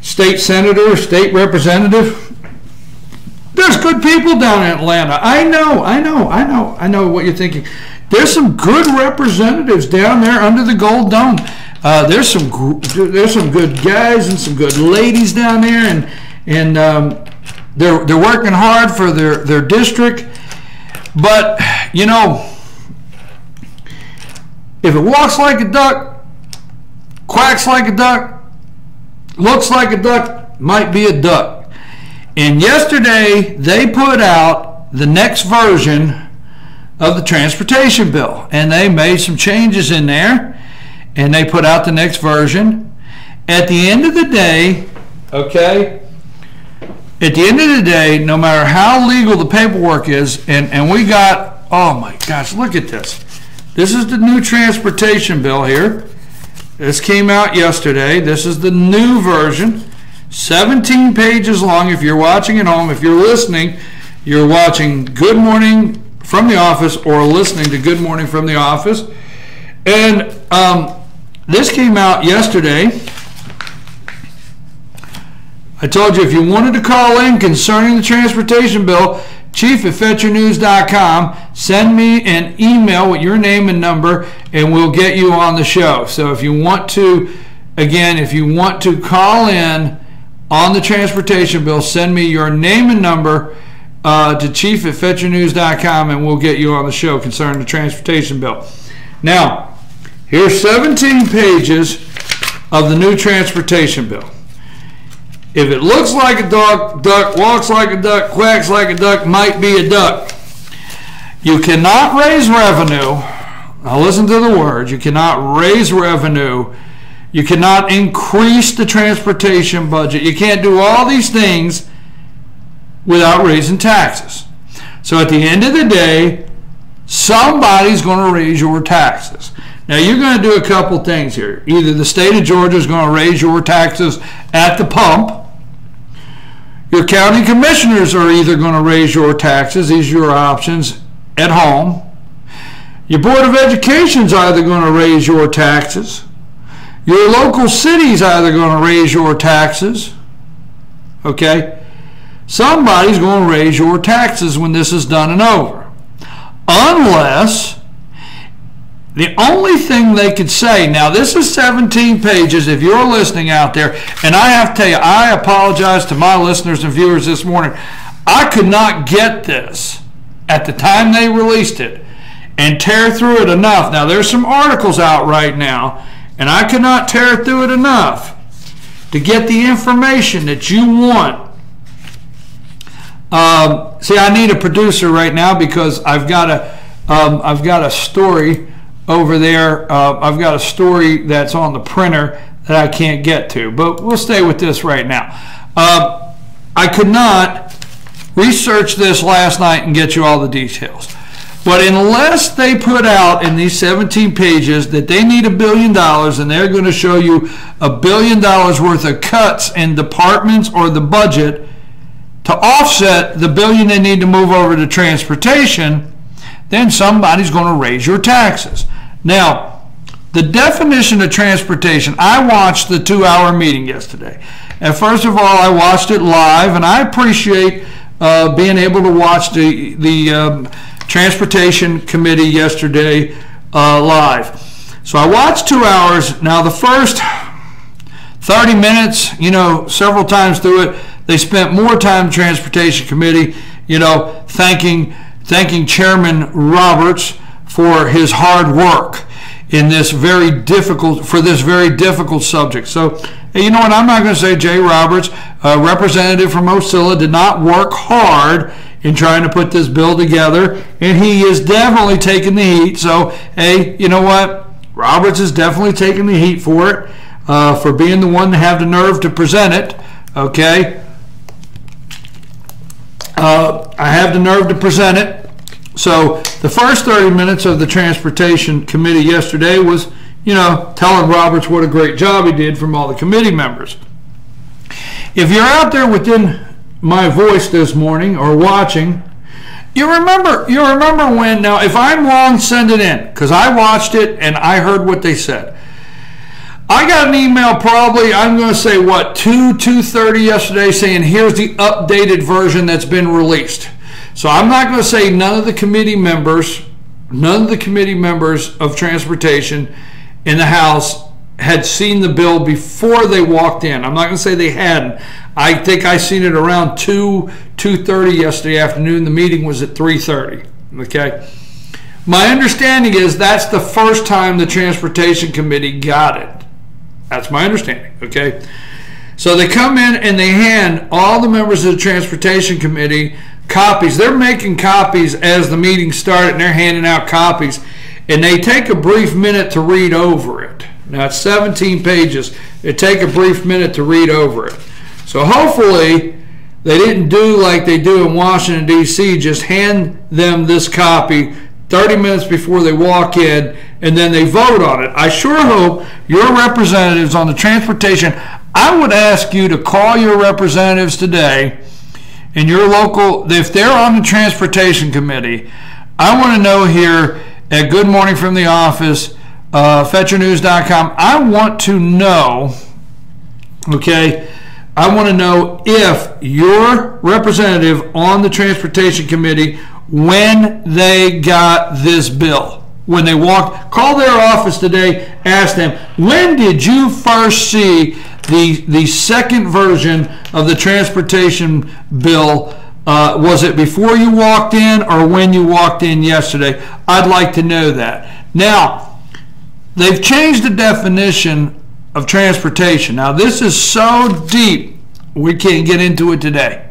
state senator, state representative, there's good people down in Atlanta. I know what you're thinking. There's some good representatives down there under the Gold Dome. There's some good guys and some good ladies down there, and they're working hard for their district. But you know, if it walks like a duck, quacks like a duck, looks like a duck, might be a duck. And yesterday they put out the next version of the transportation bill, and they made some changes in there, and they put out the next version. At the end of the day, okay, at the end of the day, no matter how legal the paperwork is, and we got, oh my gosh, look at this. This is the new transportation bill here. This came out yesterday. This is the new version. 17 pages long. If you're watching at home, if you're listening, you're watching Good Morning from the Office or listening to Good Morning from the Office. And this came out yesterday. I told you if you wanted to call in concerning the transportation bill, chief@fetchernews.com, send me an email with your name and number, and we'll get you on the show. So if you want to, again, if you want to call in on the transportation bill, send me your name and number to chief@fetchernews.com, and we'll get you on the show concerning the transportation bill. Now, here's 17 pages of the new transportation bill. If it looks like a duck, walks like a duck, quacks like a duck, might be a duck. You cannot raise revenue. Now listen to the words. You cannot raise revenue. You cannot increase the transportation budget. You can't do all these things without raising taxes. So at the end of the day, somebody's going to raise your taxes. Now you're going to do a couple things here. Either the state of Georgia is going to raise your taxes at the pump. Your county commissioners are either going to raise your taxes. These are your options at home. Your Board of Education is either going to raise your taxes. Your local city is either going to raise your taxes. Okay? Somebody's going to raise your taxes when this is done and over. Unless the only thing they could say, now this is 17 pages if you're listening out there, and I have to tell you, I apologize to my listeners and viewers this morning. I could not get this at the time they released it and tear through it enough. Now there's some articles out right now, and I could not tear through it enough to get the information that you want. See, I need a producer right now because I've got a story over there. I've got a story that's on the printer that I can't get to, but we'll stay with this right now. I could not research this last night and get you all the details, but unless they put out in these 17 pages that they need $1 billion and they're going to show you $1 billion worth of cuts in departments or the budget to offset the $1 billion they need to move over to transportation, then somebody's going to raise your taxes. Now, the definition of transportation, I watched the 2-hour meeting yesterday. And first of all, I watched it live, and I appreciate being able to watch the Transportation Committee yesterday live. So I watched 2 hours. Now, the first 30 minutes, you know, several times through it, they spent more time in the Transportation Committee, you know, thanking Chairman Roberts for his hard work in this very difficult subject. So, you know what? I'm not going to say Jay Roberts, a representative from Ocilla, did not work hard in trying to put this bill together, and he is definitely taking the heat. So, hey, you know what? Roberts is definitely taking the heat for it, for being the one to have the nerve to present it. Okay, I have the nerve to present it. So the first 30 minutes of the Transportation Committee yesterday was, you know, telling Roberts what a great job he did from all the committee members. If you're out there within my voice this morning or watching, you remember when, now if I'm wrong, send it in, because I watched it and I heard what they said. I got an email probably, I'm going to say, what, 2:30 yesterday saying, here's the updated version that's been released. So I'm not going to say none of the committee members of Transportation in the House had seen the bill before they walked in. I'm not going to say they hadn't. I think I seen it around 2:30 yesterday afternoon. The meeting was at 3:30. Okay. My understanding is that's the first time the Transportation Committee got it. That's my understanding. Okay. So they come in and they hand all the members of the Transportation Committee copies. They're making copies as the meeting started, and they're handing out copies, and they take a brief minute to read over it. Now it's 17 pages. They take a brief minute to read over it. So hopefully they didn't do like they do in Washington, D.C., just hand them this copy 30 minutes before they walk in, and then they vote on it. I sure hope your representatives on the transportation, I would ask you to call your representatives today in your local, if they're on the Transportation Committee. I want to know here at Good Morning from the Office, FetcherNews.com, I want to know, okay, I want to know if your representative on the Transportation Committee, when they got this bill, when they walked, call their office today, ask them, when did you first see the second version of the transportation bill? Was it before you walked in or when you walked in yesterday? I'd like to know that. Now, they've changed the definition of transportation. Now, this is so deep, we can't get into it today.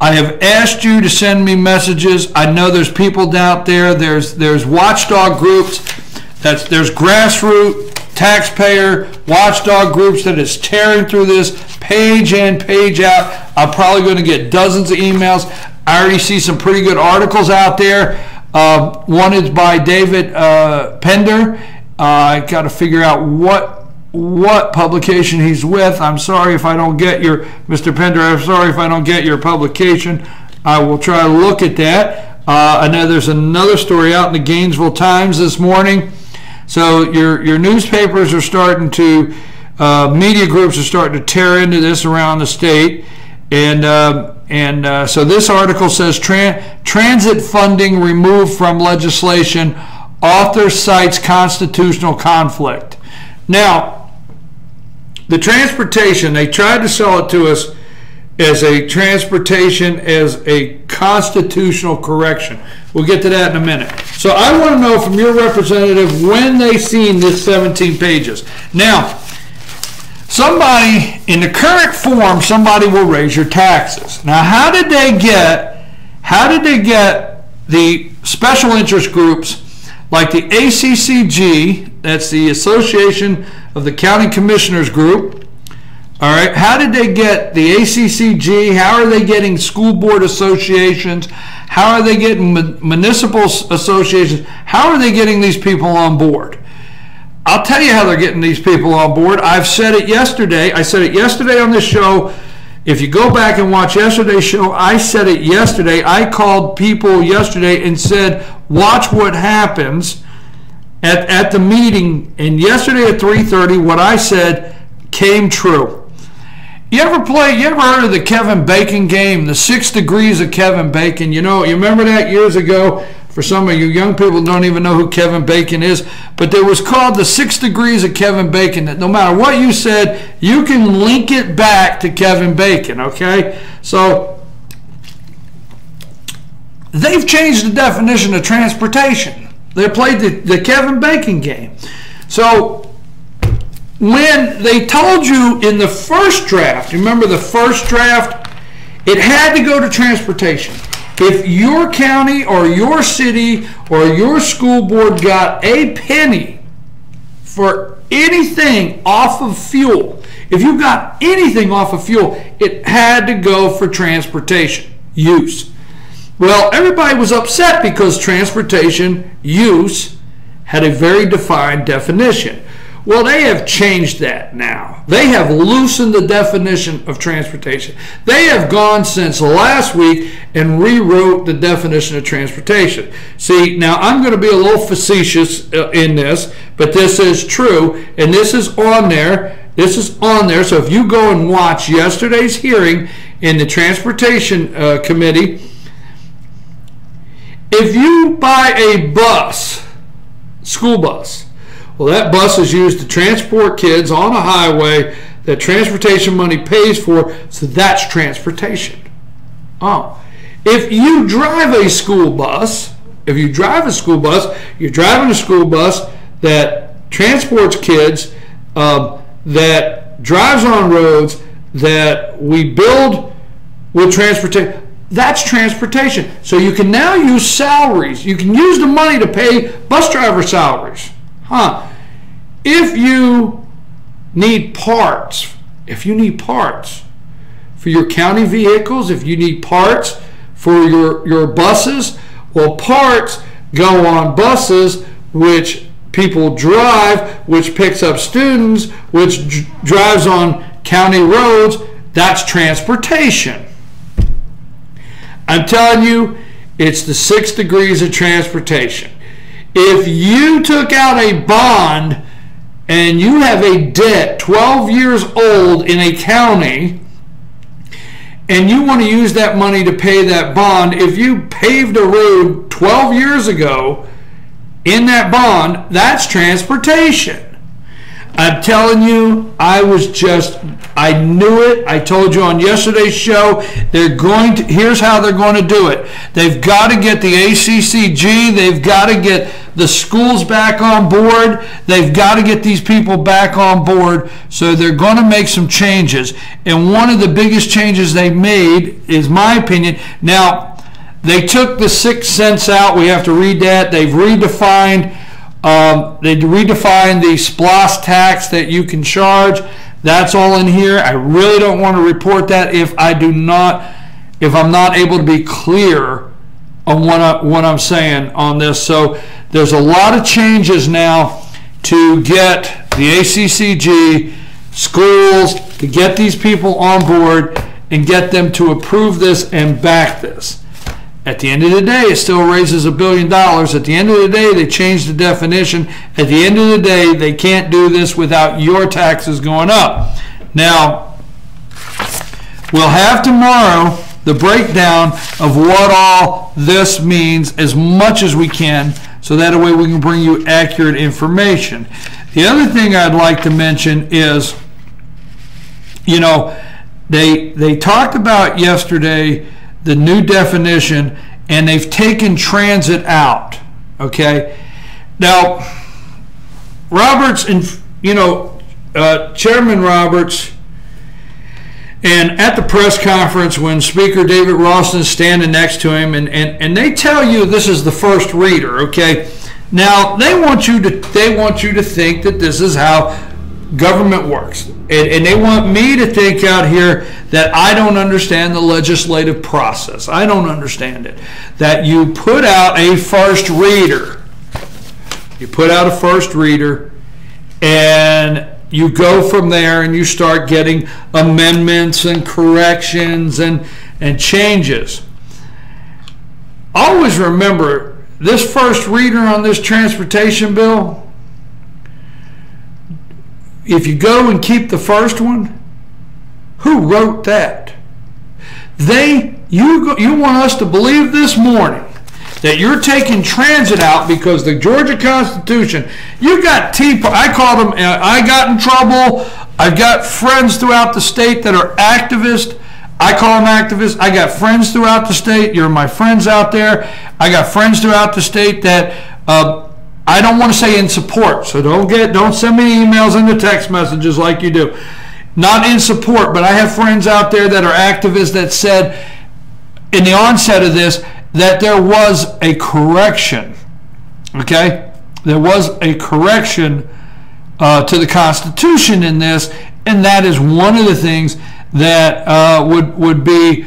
I have asked you to send me messages. I know there's people out there. There's watchdog groups. There's grassroots taxpayer watchdog groups that is tearing through this page in, page out. I'm probably going to get dozens of emails. I already see some pretty good articles out there. One is by David Pender. I got to figure out what publication he's with. I'm sorry if I don't get your, Mr. Pender, I'm sorry if I don't get your publication. I will try to look at that. I know there's another story out in the Gainesville Times this morning. So your newspapers are starting to, media groups are starting to tear into this around the state. And so this article says, transit funding removed from legislation, author cites constitutional conflict. Now, the transportation, they tried to sell it to us as a transportation, as a constitutional correction. We'll get to that in a minute. So I want to know from your representative when they seen this 17 pages. Now, somebody, in the current form, somebody will raise your taxes. Now, how did they get the special interest groups like the ACCG, that's the Association of the County Commissioners Group, all right, how did they get the ACCG? How are they getting school board associations? How are they getting municipal associations? How are they getting these people on board? I'll tell you how they're getting these people on board. I've said it yesterday. I said it yesterday on this show. If you go back and watch yesterday's show, I said it yesterday. I called people yesterday and said, watch what happens at the meeting. And yesterday at 3:30, what I said came true. You ever heard of the Kevin Bacon game, the 6 degrees of Kevin Bacon? You know, you remember that years ago? For some of you young people who don't even know who Kevin Bacon is, but there was called the 6 degrees of Kevin Bacon, that no matter what you said, you can link it back to Kevin Bacon, okay? So they've changed the definition of transportation. They played the Kevin Bacon game. So when they told you in the first draft, remember the first draft, it had to go to transportation. If your county or your city or your school board got a penny for anything off of fuel, if you got anything off of fuel, it had to go for transportation use. Well, everybody was upset because transportation use had a very defined definition. Well, they have changed that now. They have loosened the definition of transportation. They have gone since last week and rewrote the definition of transportation. See, now I'm going to be a little facetious in this, but this is true, and this is on there. This is on there. So if you go and watch yesterday's hearing in the Transportation Committee, if you buy a bus, school bus, well, that bus is used to transport kids on a highway that transportation money pays for, so that's transportation. Oh, if you drive a school bus, you're driving a school bus that transports kids, that drives on roads, that we build with transportation, that's transportation. So you can now use salaries. You can use the money to pay bus driver salaries. If you need parts for your county vehicles, if you need parts for your buses, well, parts go on buses which people drive, which picks up students, which drives on county roads. That's transportation. I'm telling you, it's the 6 degrees of transportation. If you took out a bond and you have a debt 12 years old in a county and you want to use that money to pay that bond, if you paved a road 12 years ago in that bond, that's transportation. I'm telling you, I knew it. I told you on yesterday's show, here's how they're going to do it. They've got to get the ACCG, they've got to get the schools back on board, they've got to get these people back on board, so they're going to make some changes. And one of the biggest changes they made, is my opinion, now, they took the 6 cents out, we have to read that, they've redefined the SPLOST tax that you can charge. That's all in here. I really don't want to report that if I'm not able to be clear on what I'm saying on this. So there's a lot of changes now to get the ACCG, schools, to get these people on board and get them to approve this and back this. At the end of the day, it still raises $1 billion. At the end of the day, they changed the definition. At the end of the day, they can't do this without your taxes going up. Now, we'll have tomorrow the breakdown of what all this means as much as we can, so that way we can bring you accurate information. The other thing I'd like to mention is, you know, they talked about yesterday the new definition, and they've taken transit out. Okay, now Roberts and Chairman Roberts, and at the press conference when Speaker David Ralston is standing next to him, and they tell you this is the first reader. Okay, now they want you to think that this is how government works, and they want me to think out here that I don't understand the legislative process. I don't understand it. That you put out a first reader. You put out a first reader, and you go from there and you start getting amendments and corrections and changes. Always remember, this first reader on this transportation bill, if you go and keep the first one, who wrote that? You want us to believe this morning that you're taking transit out because the Georgia Constitution, you got I called them, I got in trouble. I've got friends throughout the state that are activists. I call them activists. I got friends throughout the state. You're my friends out there. I got friends throughout the state that I don't want to say in support, so don't send me emails and the text messages like you do. Not in support, but I have friends out there that are activists that said in the onset of this that there was a correction. Okay, there was a correction to the Constitution in this, and that is one of the things that would be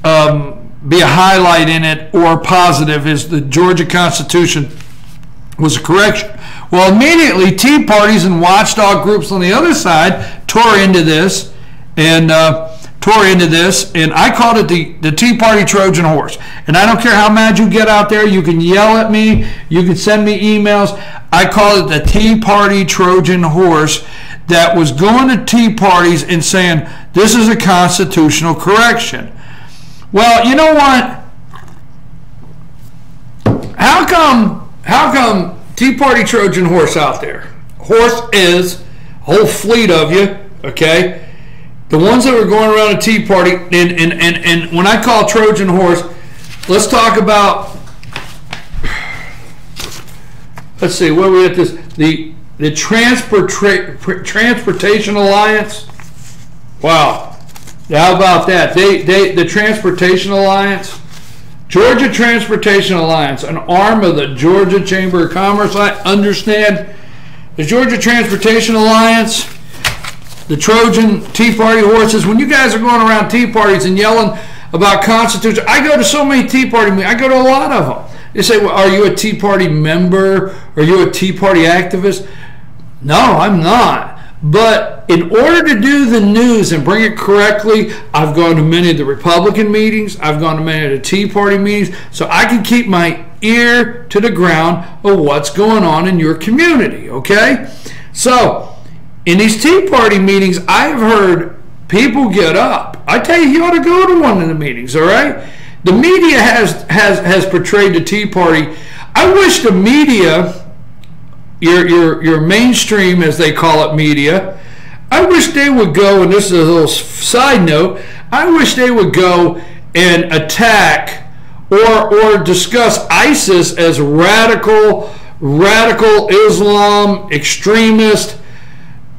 a highlight in it or positive, is the Georgia Constitution was a correction. Well, immediately Tea Parties and watchdog groups on the other side tore into this, and I called it the Tea Party Trojan horse. And I don't care how mad you get out there, you can yell at me, you can send me emails. I call it the Tea Party Trojan horse that was going to Tea Parties and saying this is a constitutional correction. Well, you know what? How come Tea Party Trojan horse out there? Horse is a whole fleet of you, okay? The ones that were going around a Tea Party, and when I call Trojan horse, let's talk about, let's see, where we at this, the Transportation Alliance. Wow. How about that? The Transportation Alliance, Georgia Transportation Alliance, an arm of the Georgia Chamber of Commerce. I understand the Georgia Transportation Alliance, the Trojan Tea Party horses. When you guys are going around tea parties and yelling about Constitution, I go to so many Tea Party meetings. I go to a lot of them. They say, well, are you a Tea Party member? Are you a Tea Party activist? No, I'm not. But in order to do the news and bring it correctly, I've gone to many of the Republican meetings. I've gone to many of the Tea Party meetings, so I can keep my ear to the ground of what's going on in your community, okay? So in these Tea Party meetings, I've heard people get up. I tell you ought to go to one of the meetings, all right? The media has portrayed the Tea Party. I wish the media, your mainstream, as they call it, media, I wish they would go, and this is a little side note, I wish they would go and attack or discuss ISIS as radical Islam, extremist.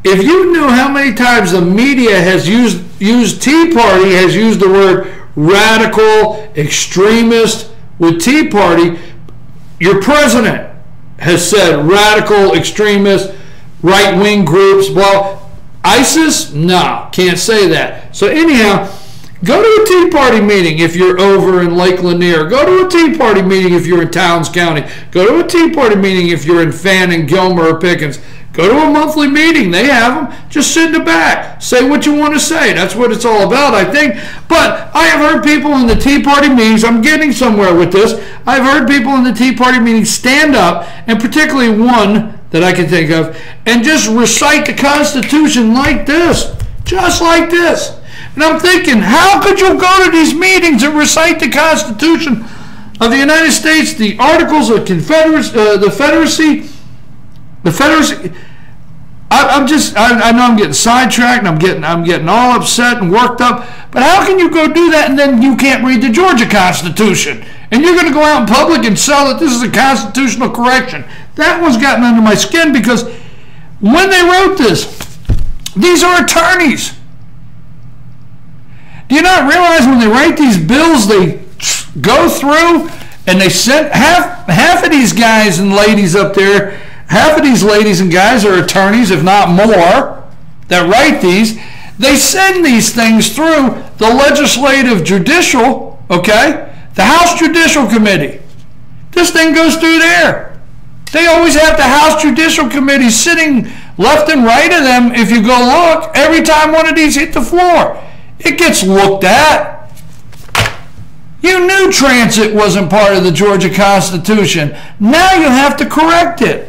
If you knew how many times the media has used Tea Party, has used the word radical, extremist with Tea Party, your president has said radical, extremist, right-wing groups. Well, ISIS? No, can't say that. So anyhow, go to a Tea Party meeting if you're over in Lake Lanier. Go to a Tea Party meeting if you're in Towns County. Go to a Tea Party meeting if you're in Fannin, Gilmer, or Pickens. Go to a monthly meeting. They have them. Just sit in the back. Say what you want to say. That's what it's all about, I think. But I have heard people in the Tea Party meetings, I'm getting somewhere with this, I've heard people in the Tea Party meetings stand up, and particularly one that I can think of, and just recite the Constitution like this. Just like this. And I'm thinking, how could you go to these meetings and recite the Constitution of the United States, the Articles of Confederacy, the Federacy? I know I'm getting sidetracked, and I'm getting all upset and worked up. But how can you go do that and then you can't read the Georgia Constitution? And you're going to go out in public and sell that this is a constitutional correction. That one's gotten under my skin, because when they wrote this, these are attorneys. Do you not realize when they write these bills, they go through and they send half of these guys and ladies up there, half of these ladies and guys are attorneys, if not more, that write these. They send these things through the legislative judicial, okay, the House Judicial Committee. This thing goes through there. They always have the House Judicial Committee sitting left and right of them. If you go look, every time one of these hit the floor, it gets looked at. You knew transit wasn't part of the Georgia Constitution. Now you have to correct it.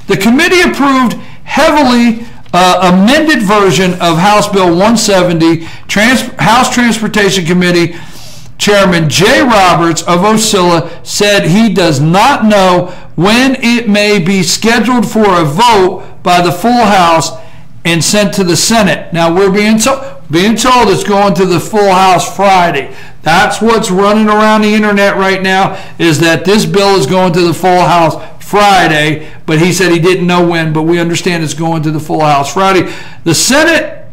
The committee approved heavily amended version of House Bill 170. House Transportation Committee Chairman Jay Roberts of Ocilla said he does not know when it may be scheduled for a vote by the full House and sent to the Senate. Now we're being told it's going to the full House Friday. That's what's running around the internet right now, is that this bill is going to the full House Friday, but he said he didn't know when, but we understand it's going to the full House Friday. The Senate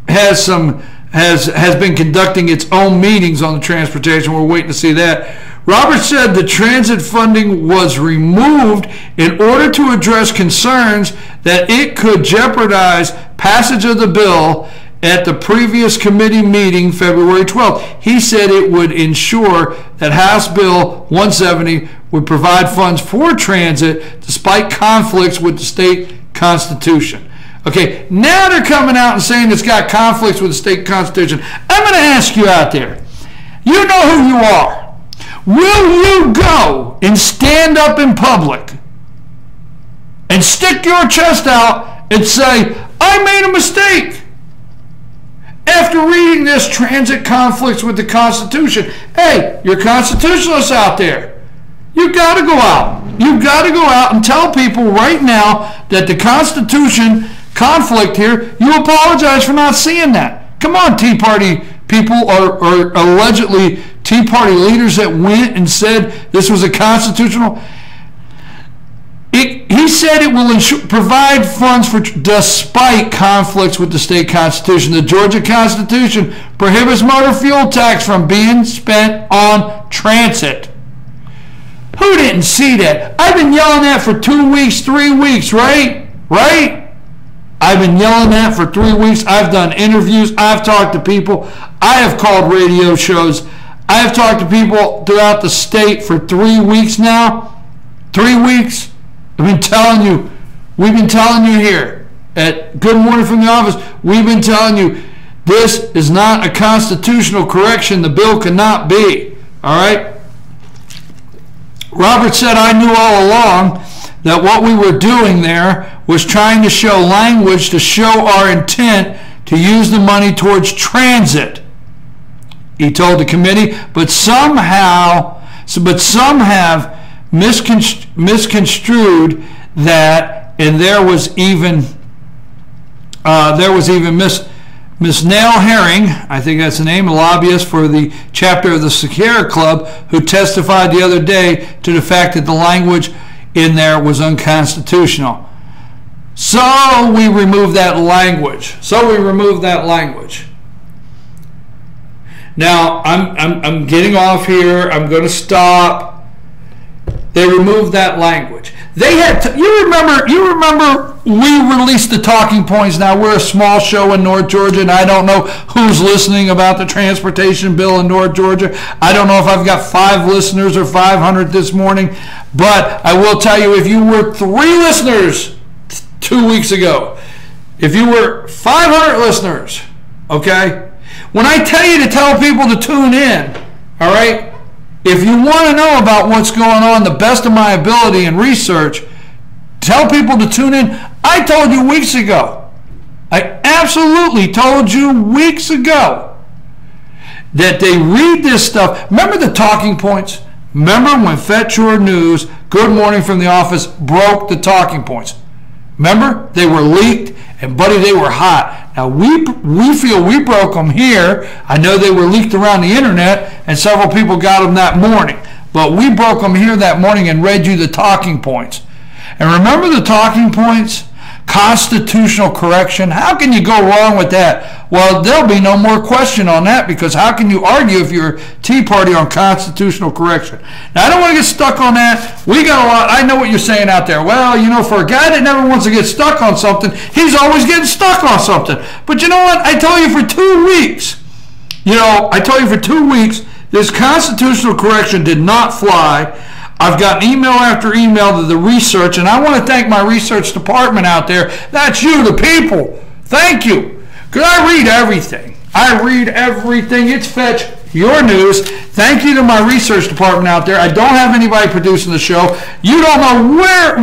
has been conducting its own meetings on the transportation. We're waiting to see that. Roberts said the transit funding was removed in order to address concerns that it could jeopardize passage of the bill at the previous committee meeting February 12th. He said it would ensure that House Bill 170 would provide funds for transit despite conflicts with the state constitution. Okay, now they're coming out and saying it's got conflicts with the state constitution. I'm going to ask you out there, you know who you are. Will you go and stand up in public and stick your chest out and say, I made a mistake? After reading this, transit conflicts with the Constitution. Hey, you're constitutionalists out there. You've got to go out. You've got to go out and tell people right now that the Constitution conflict here, you apologize for not seeing that. Come on, Tea Party people or allegedly Tea Party leaders that went and said this was a constitutional. He said it will provide funds for despite conflicts with the state constitution. The Georgia Constitution prohibits motor fuel tax from being spent on transit. Who didn't see that? I've been yelling that for 2 weeks, 3 weeks, right? Right? I've been yelling that for 3 weeks. I've done interviews. I've talked to people. I have called radio shows. I have talked to people throughout the state for 3 weeks now. 3 weeks. I've been telling you. We've been telling you here at Good Morning from the Office. We've been telling you this is not a constitutional correction. The bill cannot be. All right? Robert said, I knew all along that what we were doing there was trying to show language to show our intent to use the money towards transit. He told the committee, but some have misconstrued that, and there was even Miss Nell Herring, I think that's the name, a lobbyist for the chapter of the Sierra Club, who testified the other day to the fact that the language in there was unconstitutional. So we removed that language. Now I'm getting off here. I'm going to stop. They removed that language. They had to, you remember we released the talking points. Now we're a small show in North Georgia, and I don't know who's listening about the transportation bill in North Georgia. I don't know if I've got 5 listeners or 500 this morning, but I will tell you, if you were 3 listeners 2 weeks ago, if you were 500 listeners, okay, when I tell you to tell people to tune in, all right, if you want to know about what's going on, the best of my ability and research, tell people to tune in. I told you weeks ago. I absolutely told you weeks ago that they read this stuff. Remember the talking points? Remember when Fetch Your News, Good Morning from the Office, broke the talking points? Remember? They were leaked, and buddy, they were hot. Now, we feel we broke them here. I know they were leaked around the internet, and several people got them that morning. But we broke them here that morning and read you the talking points. And remember the talking points? Constitutional correction. How can you go wrong with that? Well, there'll be no more question on that, because how can you argue if you're Tea Party on constitutional correction? Now, I don't want to get stuck on that. We got a lot. I know what you're saying out there. Well, you know, for a guy that never wants to get stuck on something, he's always getting stuck on something. But you know what? I told you for 2 weeks. This constitutional correction did not fly. I've gotten email after email to the research, and I want to thank my research department out there. That's you, the people. Thank you. Because I read everything. It's Fetch Your News. Thank you to my research department out there. I don't have anybody producing the show. You don't know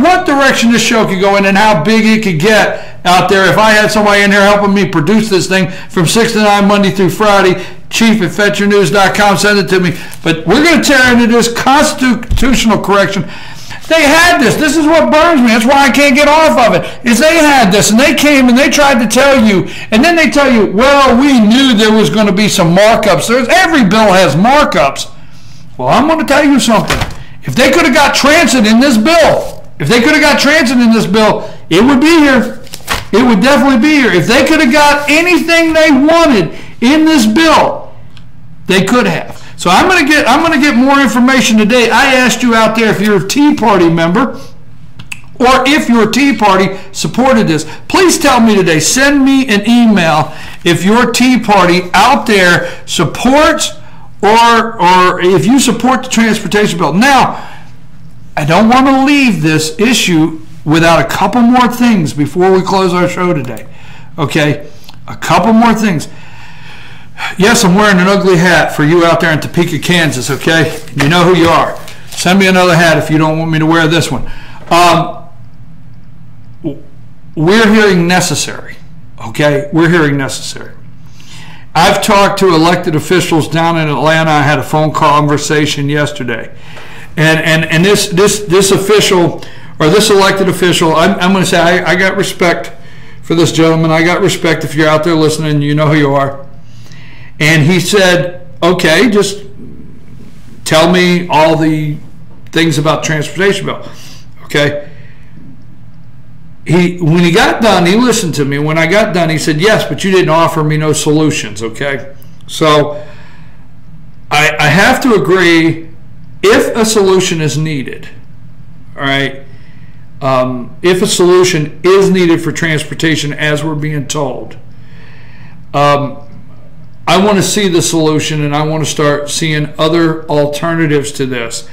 what direction this show could go in and how big it could get out there. If I had somebody in here helping me produce this thing from 6 to 9 Monday through Friday, chief@fetchyournews.com, send it to me. But we're going to tear into this constitutional correction. They had this. This is what burns me. That's why I can't get off of it. Is they had this, and they came and they tried to tell you, and then they tell you, well, we knew there was going to be some markups. Every bill has markups. Well, I'm going to tell you something. If they could have got transit in this bill, If they could have got transit in this bill, it would be here. It would definitely be here. If they could have got anything they wanted in this bill, they could have. So I'm going to get more information today. I asked you out there if you're a Tea Party member or if your Tea Party supported this. Please tell me today. Send me an email if your Tea Party out there supports or if you support the transportation bill. Now, I don't want to leave this issue without a couple more things before we close our show today. Okay? A couple more things. Yes, I'm wearing an ugly hat for you out there in Topeka, Kansas, okay? You know who you are. Send me another hat if you don't want me to wear this one. We're hearing necessary, okay? We're hearing necessary. I've talked to elected officials down in Atlanta. I had a phone conversation yesterday. And this official, or this elected official, I'm going to say I got respect for this gentleman. I got respect if you're out there listening, you know who you are. And he said, okay, just tell me all the things about the transportation bill. Okay. When he got done, he listened to me. When I got done, he said, yes, but you didn't offer me no solutions. Okay. So I have to agree, if a solution is needed, all right, if a solution is needed for transportation as we're being told, I want to see the solution, and I want to start seeing other alternatives to this.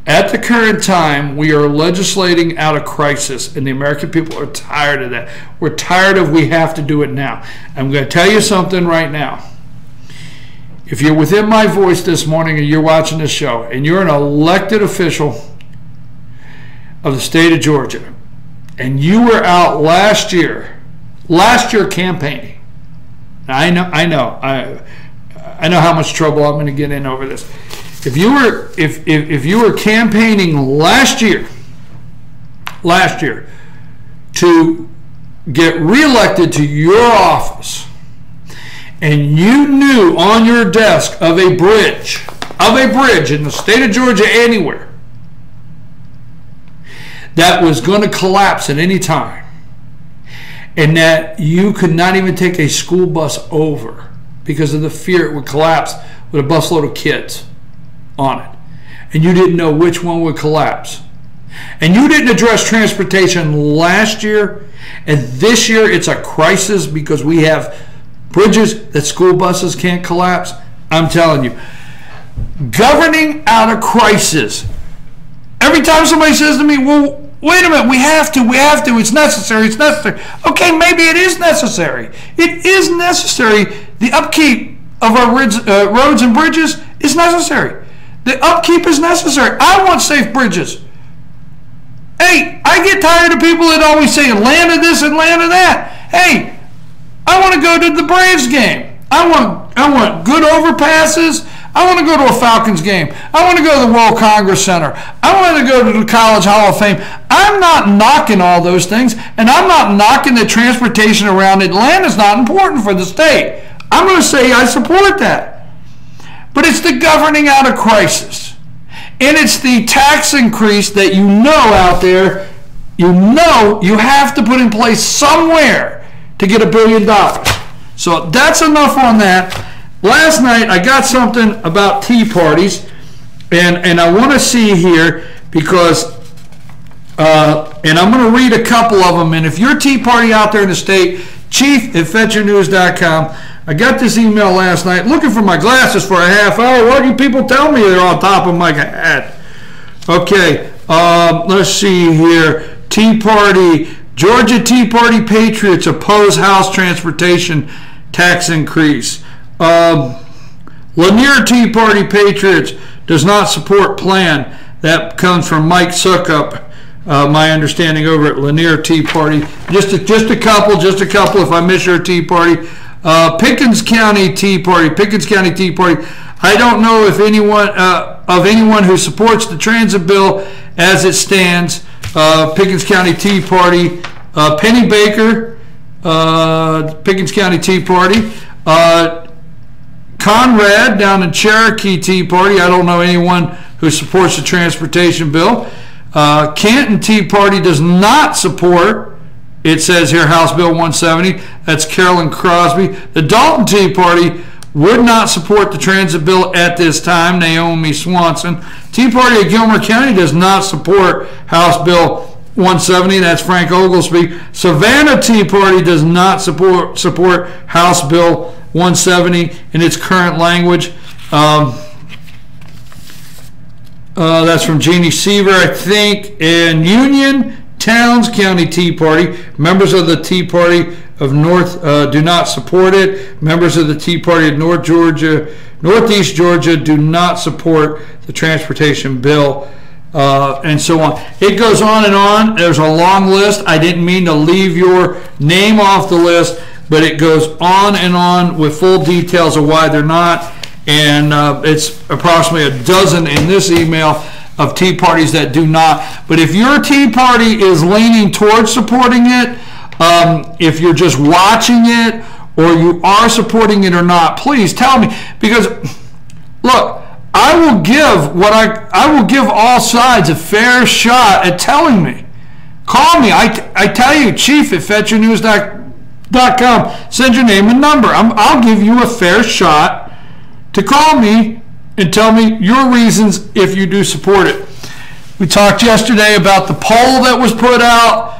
At the current time, we are legislating out of crisis, and the American people are tired of that. We're tired of we have to do it now. I'm going to tell you something right now. If you're within my voice this morning and you're watching this show, and you're an elected official of the state of Georgia, and you were out last year campaigning, I know how much trouble I'm going to get in over this. If you were campaigning last year to get reelected to your office, and you knew on your desk of a bridge in the state of Georgia anywhere that was going to collapse at any time, and that you could not even take a school bus over because of the fear it would collapse with a busload of kids on it, and you didn't know which one would collapse, and you didn't address transportation last year, and this year it's a crisis because we have bridges that school buses can't collapse. I'm telling you, governing out of crisis. Every time somebody says to me, well, wait a minute, we have to, it's necessary. Okay, maybe it is necessary. It is necessary. The upkeep of our roads and bridges is necessary. The upkeep is necessary. I want safe bridges. Hey, I get tired of people that always say land of this and land of that. Hey, I want to go to the Braves game. I want good overpasses. I want to go to a Falcons game. I want to go to the World Congress Center. I want to go to the College Hall of Fame. I'm not knocking all those things, and I'm not knocking the transportation around Atlanta is not important for the state. I'm going to say I support that. But it's the governing out of crisis. And it's the tax increase that you know out there, you know you have to put in place somewhere to get $1 billion. So that's enough on that. Last night I got something about tea parties, and I want to see here because, and I'm going to read a couple of them. And if you're a Tea Party out there in the state, chief@fetchernews.com. I got this email last night looking for my glasses for a half hour. Why do people tell me they're on top of my head? Okay, let's see here. Tea Party, Georgia Tea Party patriots oppose House transportation tax increase. Lanier Tea Party patriots does not support plan. That comes from Mike Suckup, my understanding over at Lanier Tea Party. Just a couple. If I miss your Tea Party. Pickens County Tea Party. I don't know if anyone who supports the transit bill as it stands. Pickens County Tea Party. Penny Baker, Pickens County Tea Party. Conrad down in Cherokee Tea Party. I don't know anyone who supports the transportation bill. Canton Tea Party does not support, it says here, House Bill 170. That's Carolyn Crosby. The Dalton Tea Party would not support the transit bill at this time, Naomi Swanson. Tea Party of Gilmer County does not support House Bill 170. That's Frank Oglesby. Savannah Tea Party does not support House Bill 170 in its current language. That's from Jeannie Seaver, I think. And Union Towns County Tea Party, members of the Tea Party of North do not support it. Members of the Tea Party of Northeast Georgia do not support the transportation bill, and so on. It goes on and on. There's a long list. I didn't mean to leave your name off the list, but it goes on and on with full details of why they're not. And it's approximately a dozen in this email of Tea Parties that do not. But if your Tea Party is leaning towards supporting it, if you're just watching it, or you are supporting it or not, please tell me. Because look, I will give all sides a fair shot at telling me. Call me. I tell you, chief@fetchernews.com. Send your name and number. I'll give you a fair shot to call me and tell me your reasons if you do support it. We talked yesterday about the poll that was put out.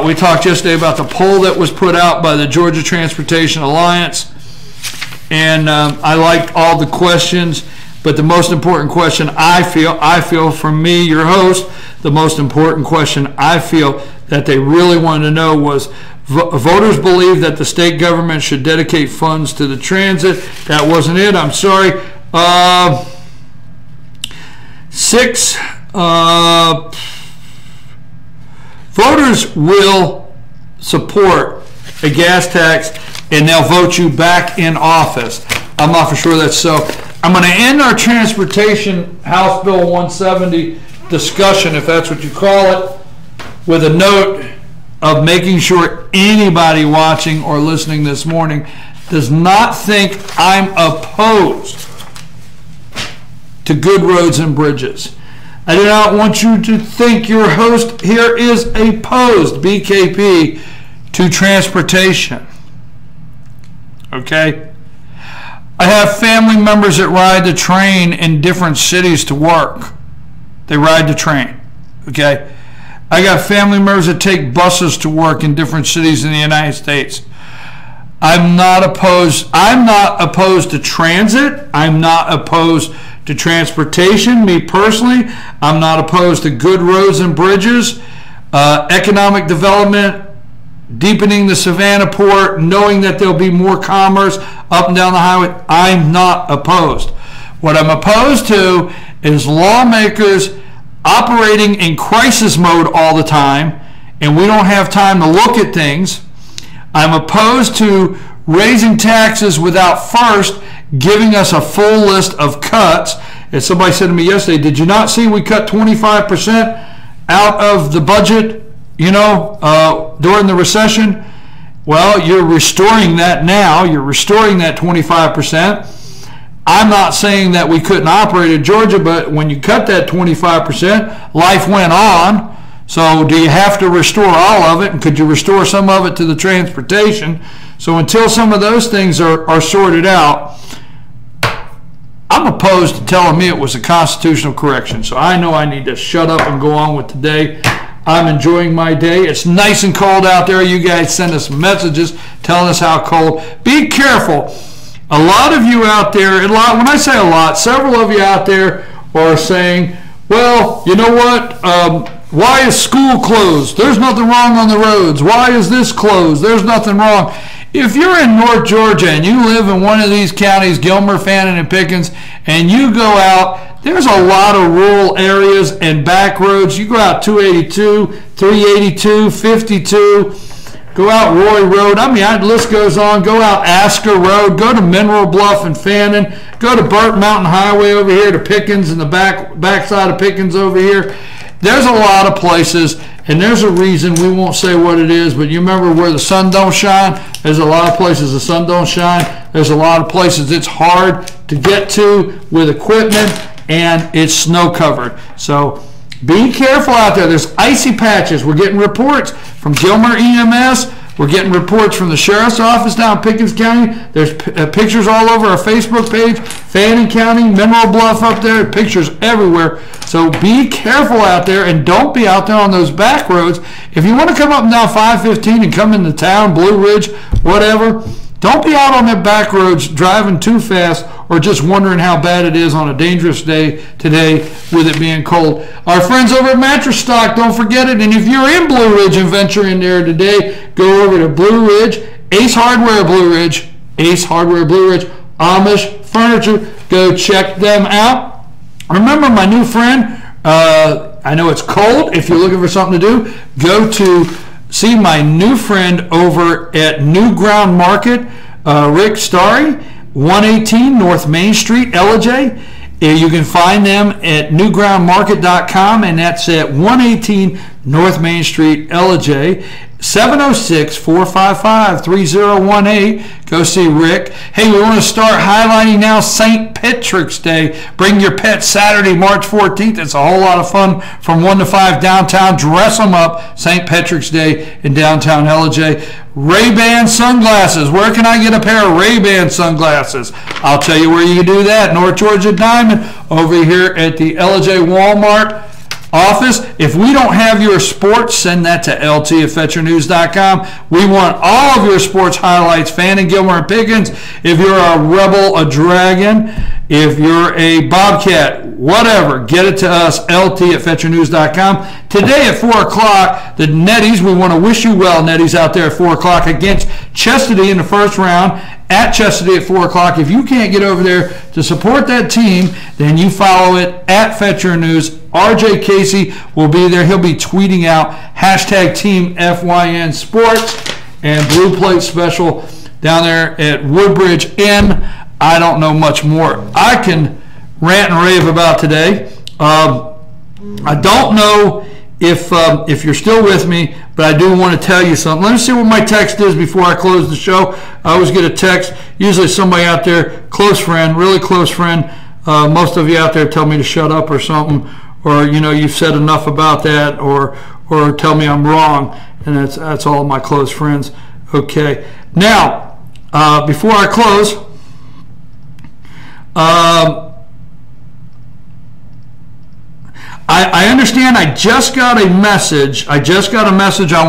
We talked yesterday about the poll that was put out by the Georgia Transportation Alliance, and I liked all the questions, but the most important question I feel from me, your host, the most important question I feel that they really wanted to know was, voters believe that the state government should dedicate funds to the transit. That wasn't it. I'm sorry. 6. Voters will support a gas tax, and they'll vote you back in office. I'm not for sure that's so. I'm going to end our transportation House Bill 170 discussion, if that's what you call it, with a note of making sure anybody watching or listening this morning does not think I'm opposed to good roads and bridges. I do not want you to think your host here is opposed, BKP, to transportation. Okay? I have family members that ride the train in different cities to work. They ride the train. Okay? I got family members that take buses to work in different cities in the United States. I'm not opposed to transit. I'm not opposed to transportation. Me personally, I'm not opposed to good roads and bridges, economic development, deepening the Savannah port, knowing that there'll be more commerce up and down the highway. I'm not opposed. What I'm opposed to is lawmakers operating in crisis mode all the time, and we don't have time to look at things. I'm opposed to raising taxes without first giving us a full list of cuts. And somebody said to me yesterday, did you not see we cut 25% out of the budget, during the recession? Well, you're restoring that now. You're restoring that 25%. I'm not saying that we couldn't operate in Georgia, but when you cut that 25%, life went on. So do you have to restore all of it? And could you restore some of it to the transportation? So until some of those things are sorted out, I'm opposed to telling me it was a constitutional correction. So I know I need to shut up and go on with today. I'm enjoying my day. It's nice and cold out there. You guys send us messages telling us how cold. Be careful. A lot of you out there, when I say a lot, several of you out there are saying, well, you know what? Why is school closed? There's nothing wrong on the roads. Why is this closed? There's nothing wrong. If you're in North Georgia and you live in one of these counties, Gilmer, Fannin, and Pickens, and you go out, there's a lot of rural areas and back roads. You go out 282, 382, 52, go out Roy Road. I mean, the list goes on. Go out Asker Road. Go to Mineral Bluff and Fannin. Go to Burnt Mountain Highway over here to Pickens and the backside of Pickens over here. There's a lot of places, and there's a reason. We won't say what it is, but you remember where the sun don't shine? There's a lot of places the sun don't shine. There's a lot of places it's hard to get to with equipment, and it's snow covered. So Be careful out there. There's icy patches. We're getting reports from Gilmer EMS. We're getting reports from the Sheriff's Office down in Pickens County. There's pictures all over our Facebook page. Fannin County, Mineral Bluff up there. Pictures everywhere. So be careful out there and don't be out there on those back roads. If you want to come up and down 515 and come into town, Blue Ridge, whatever, don't be out on the back roads driving too fast or just wondering how bad it is on a dangerous day today with it being cold. Our friends over at Mattress Stock, don't forget it. And if you're in Blue Ridge and venture in there today, go over to Blue Ridge, Ace Hardware Blue Ridge, Ace Hardware Blue Ridge, Amish Furniture. Go check them out. Remember my new friend, I know it's cold. If you're looking for something to do, go to see my new friend over at New Ground Market, Rick Starry, 118 North Main Street, Ellijay. You can find them at newgroundmarket.com, and that's at 118 North Main Street, Ellijay. 706-455-3018. Go see Rick. Hey, we want to start highlighting now St. Patrick's Day. Bring your pet Saturday, March 14th. It's a whole lot of fun from 1 to 5 downtown. Dress them up. St. Patrick's Day in downtown Ellijay. Ray-Ban sunglasses. Where can I get a pair of Ray-Ban sunglasses? I'll tell you where you can do that. North Georgia Diamond over here at the Ellijay Walmart office. If we don't have your sports, send that to lt@fetchernews.com. We want all of your sports highlights, Fannin, Gilmer, and Pickens. If you're a Rebel, a Dragon, if you're a Bobcat, whatever, get it to us, lt@fetchernews.com. Today at 4 o'clock, the Netties, we want to wish you well, Netties, out there at 4 o'clock against Chestatee in the first round at Chestatee at 4 o'clock. If you can't get over there to support that team, then you follow it at Fetcher News. RJ Casey will be there. He'll be tweeting out hashtag Team FYN Sports and Blue Plate Special down there at Woodbridge Inn. I don't know much more I can rant and rave about today. I don't know if you're still with me, but I do want to tell you something. Let me see what my text is before I close the show. I always get a text, usually somebody out there, close friend, really close friend. Most of you out there tell me to shut up or something, or you've said enough about that, or tell me I'm wrong, and that's all of my close friends. Okay, now before I close, I understand. I just got a message. I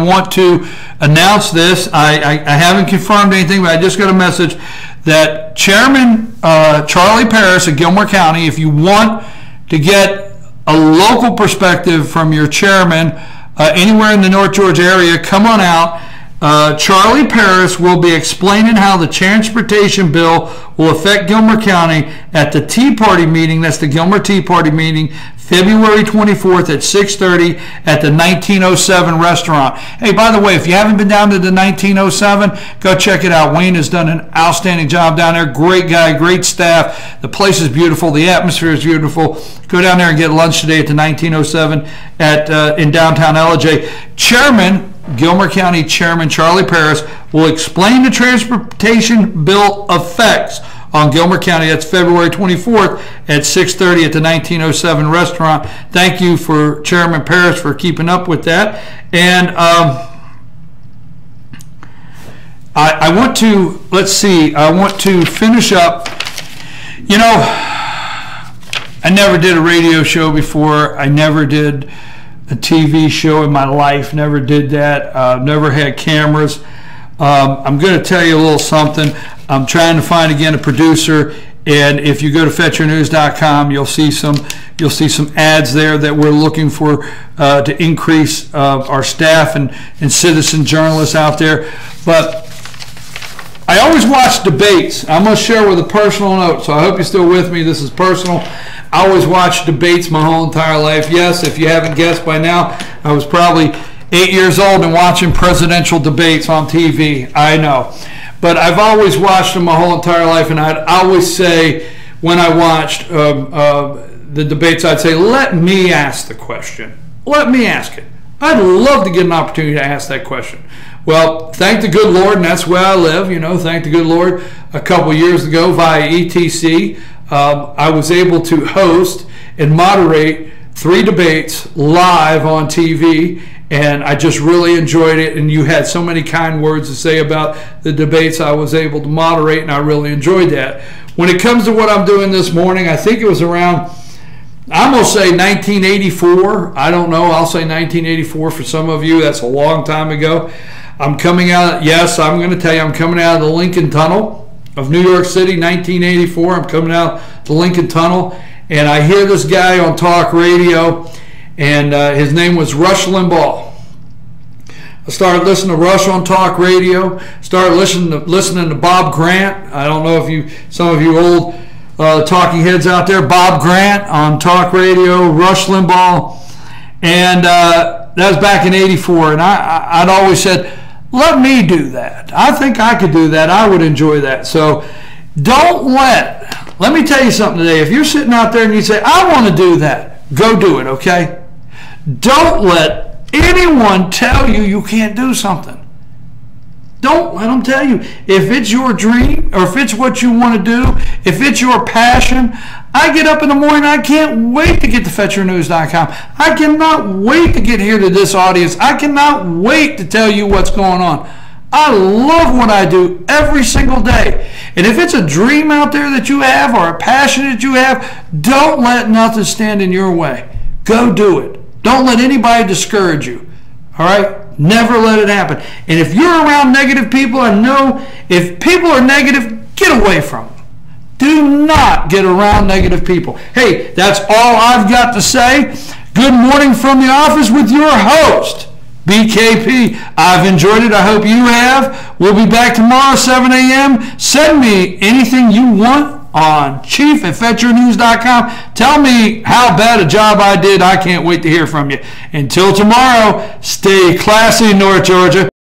want to announce this. I haven't confirmed anything, but I just got a message that Chairman Charlie Paris of Gilmer County, if you want to get a local perspective from your chairman anywhere in the North Georgia area, come on out. Charlie Paris will be explaining how the transportation bill will affect Gilmer County at the Tea Party meeting. That's the Gilmer Tea Party meeting, February 24th at 6:30 at the 1907 restaurant. Hey, by the way, if you haven't been down to the 1907, go check it out. Wayne has done an outstanding job down there. Great guy, great staff. The place is beautiful. The atmosphere is beautiful. Go down there and get lunch today at the 1907 in downtown Ellijay. Gilmer County Chairman Charlie Paris will explain the transportation bill effects on Gilmer County. That's February 24th at 6:30 at the 1907 restaurant. Thank you for Chairman Paris for keeping up with that. And I want to, I want to finish up. I never did a radio show before. I never did a TV show in my life, never did that, never had cameras. I'm going to tell you a little something. I'm trying to find again a producer, and if you go to FetcherNews.com, you'll see some ads there that we're looking for to increase our staff and citizen journalists out there. But I always watch debates. I'm going to share with a personal note, so I hope you're still with me. This is personal. I always watched debates my whole entire life. Yes, if you haven't guessed by now, I was probably 8 years old and watching presidential debates on TV. I know. But I've always watched them my whole entire life, and I'd always say when I watched the debates, I'd say, let me ask the question. Let me ask it. I'd love to get an opportunity to ask that question. Well, thank the good Lord, and that's where I live, thank the good Lord, a couple years ago via ETC, I was able to host and moderate 3 debates live on TV, and I just really enjoyed it. And you had so many kind words to say about the debates I was able to moderate, and I really enjoyed that. When it comes to what I'm doing this morning, I think it was around, I'm going to say 1984. I don't know. I'll say 1984 for some of you. That's a long time ago. I'm coming out, yes, I'm going to tell you, I'm coming out of the Lincoln Tunnel of New York City, 1984. I'm coming out the Lincoln Tunnel, and I hear this guy on talk radio, and his name was Rush Limbaugh. I started listening to Rush on talk radio, started listening to Bob Grant. I don't know if some of you old talking heads out there, Bob Grant on talk radio, Rush Limbaugh, and that was back in '84. And I'd always said, let me do that. I think I could do that. I would enjoy that. So don't let me tell you something today. If you're sitting out there and you say, I want to do that, go do it, okay? Don't let anyone tell you you can't do something. Don't let them tell you. If it's your dream, or if it's what you want to do, if it's your passion, I get up in the morning, I can't wait to get to FetcherNews.com. I cannot wait to get here to this audience. I cannot wait to tell you what's going on. I love what I do every single day. And if it's a dream out there that you have, or a passion that you have, don't let nothing stand in your way. Go do it. Don't let anybody discourage you. All right? Never let it happen. And if you're around negative people, I know if people are negative, get away from them. Do not get around negative people. Hey, that's all I've got to say. Good morning from the office with your host, BKP. I've enjoyed it. I hope you have. We'll be back tomorrow, 7 a.m. Send me anything you want on chief@FetcherNews.com. Tell me how bad a job I did. I can't wait to hear from you. Until tomorrow, stay classy, North Georgia.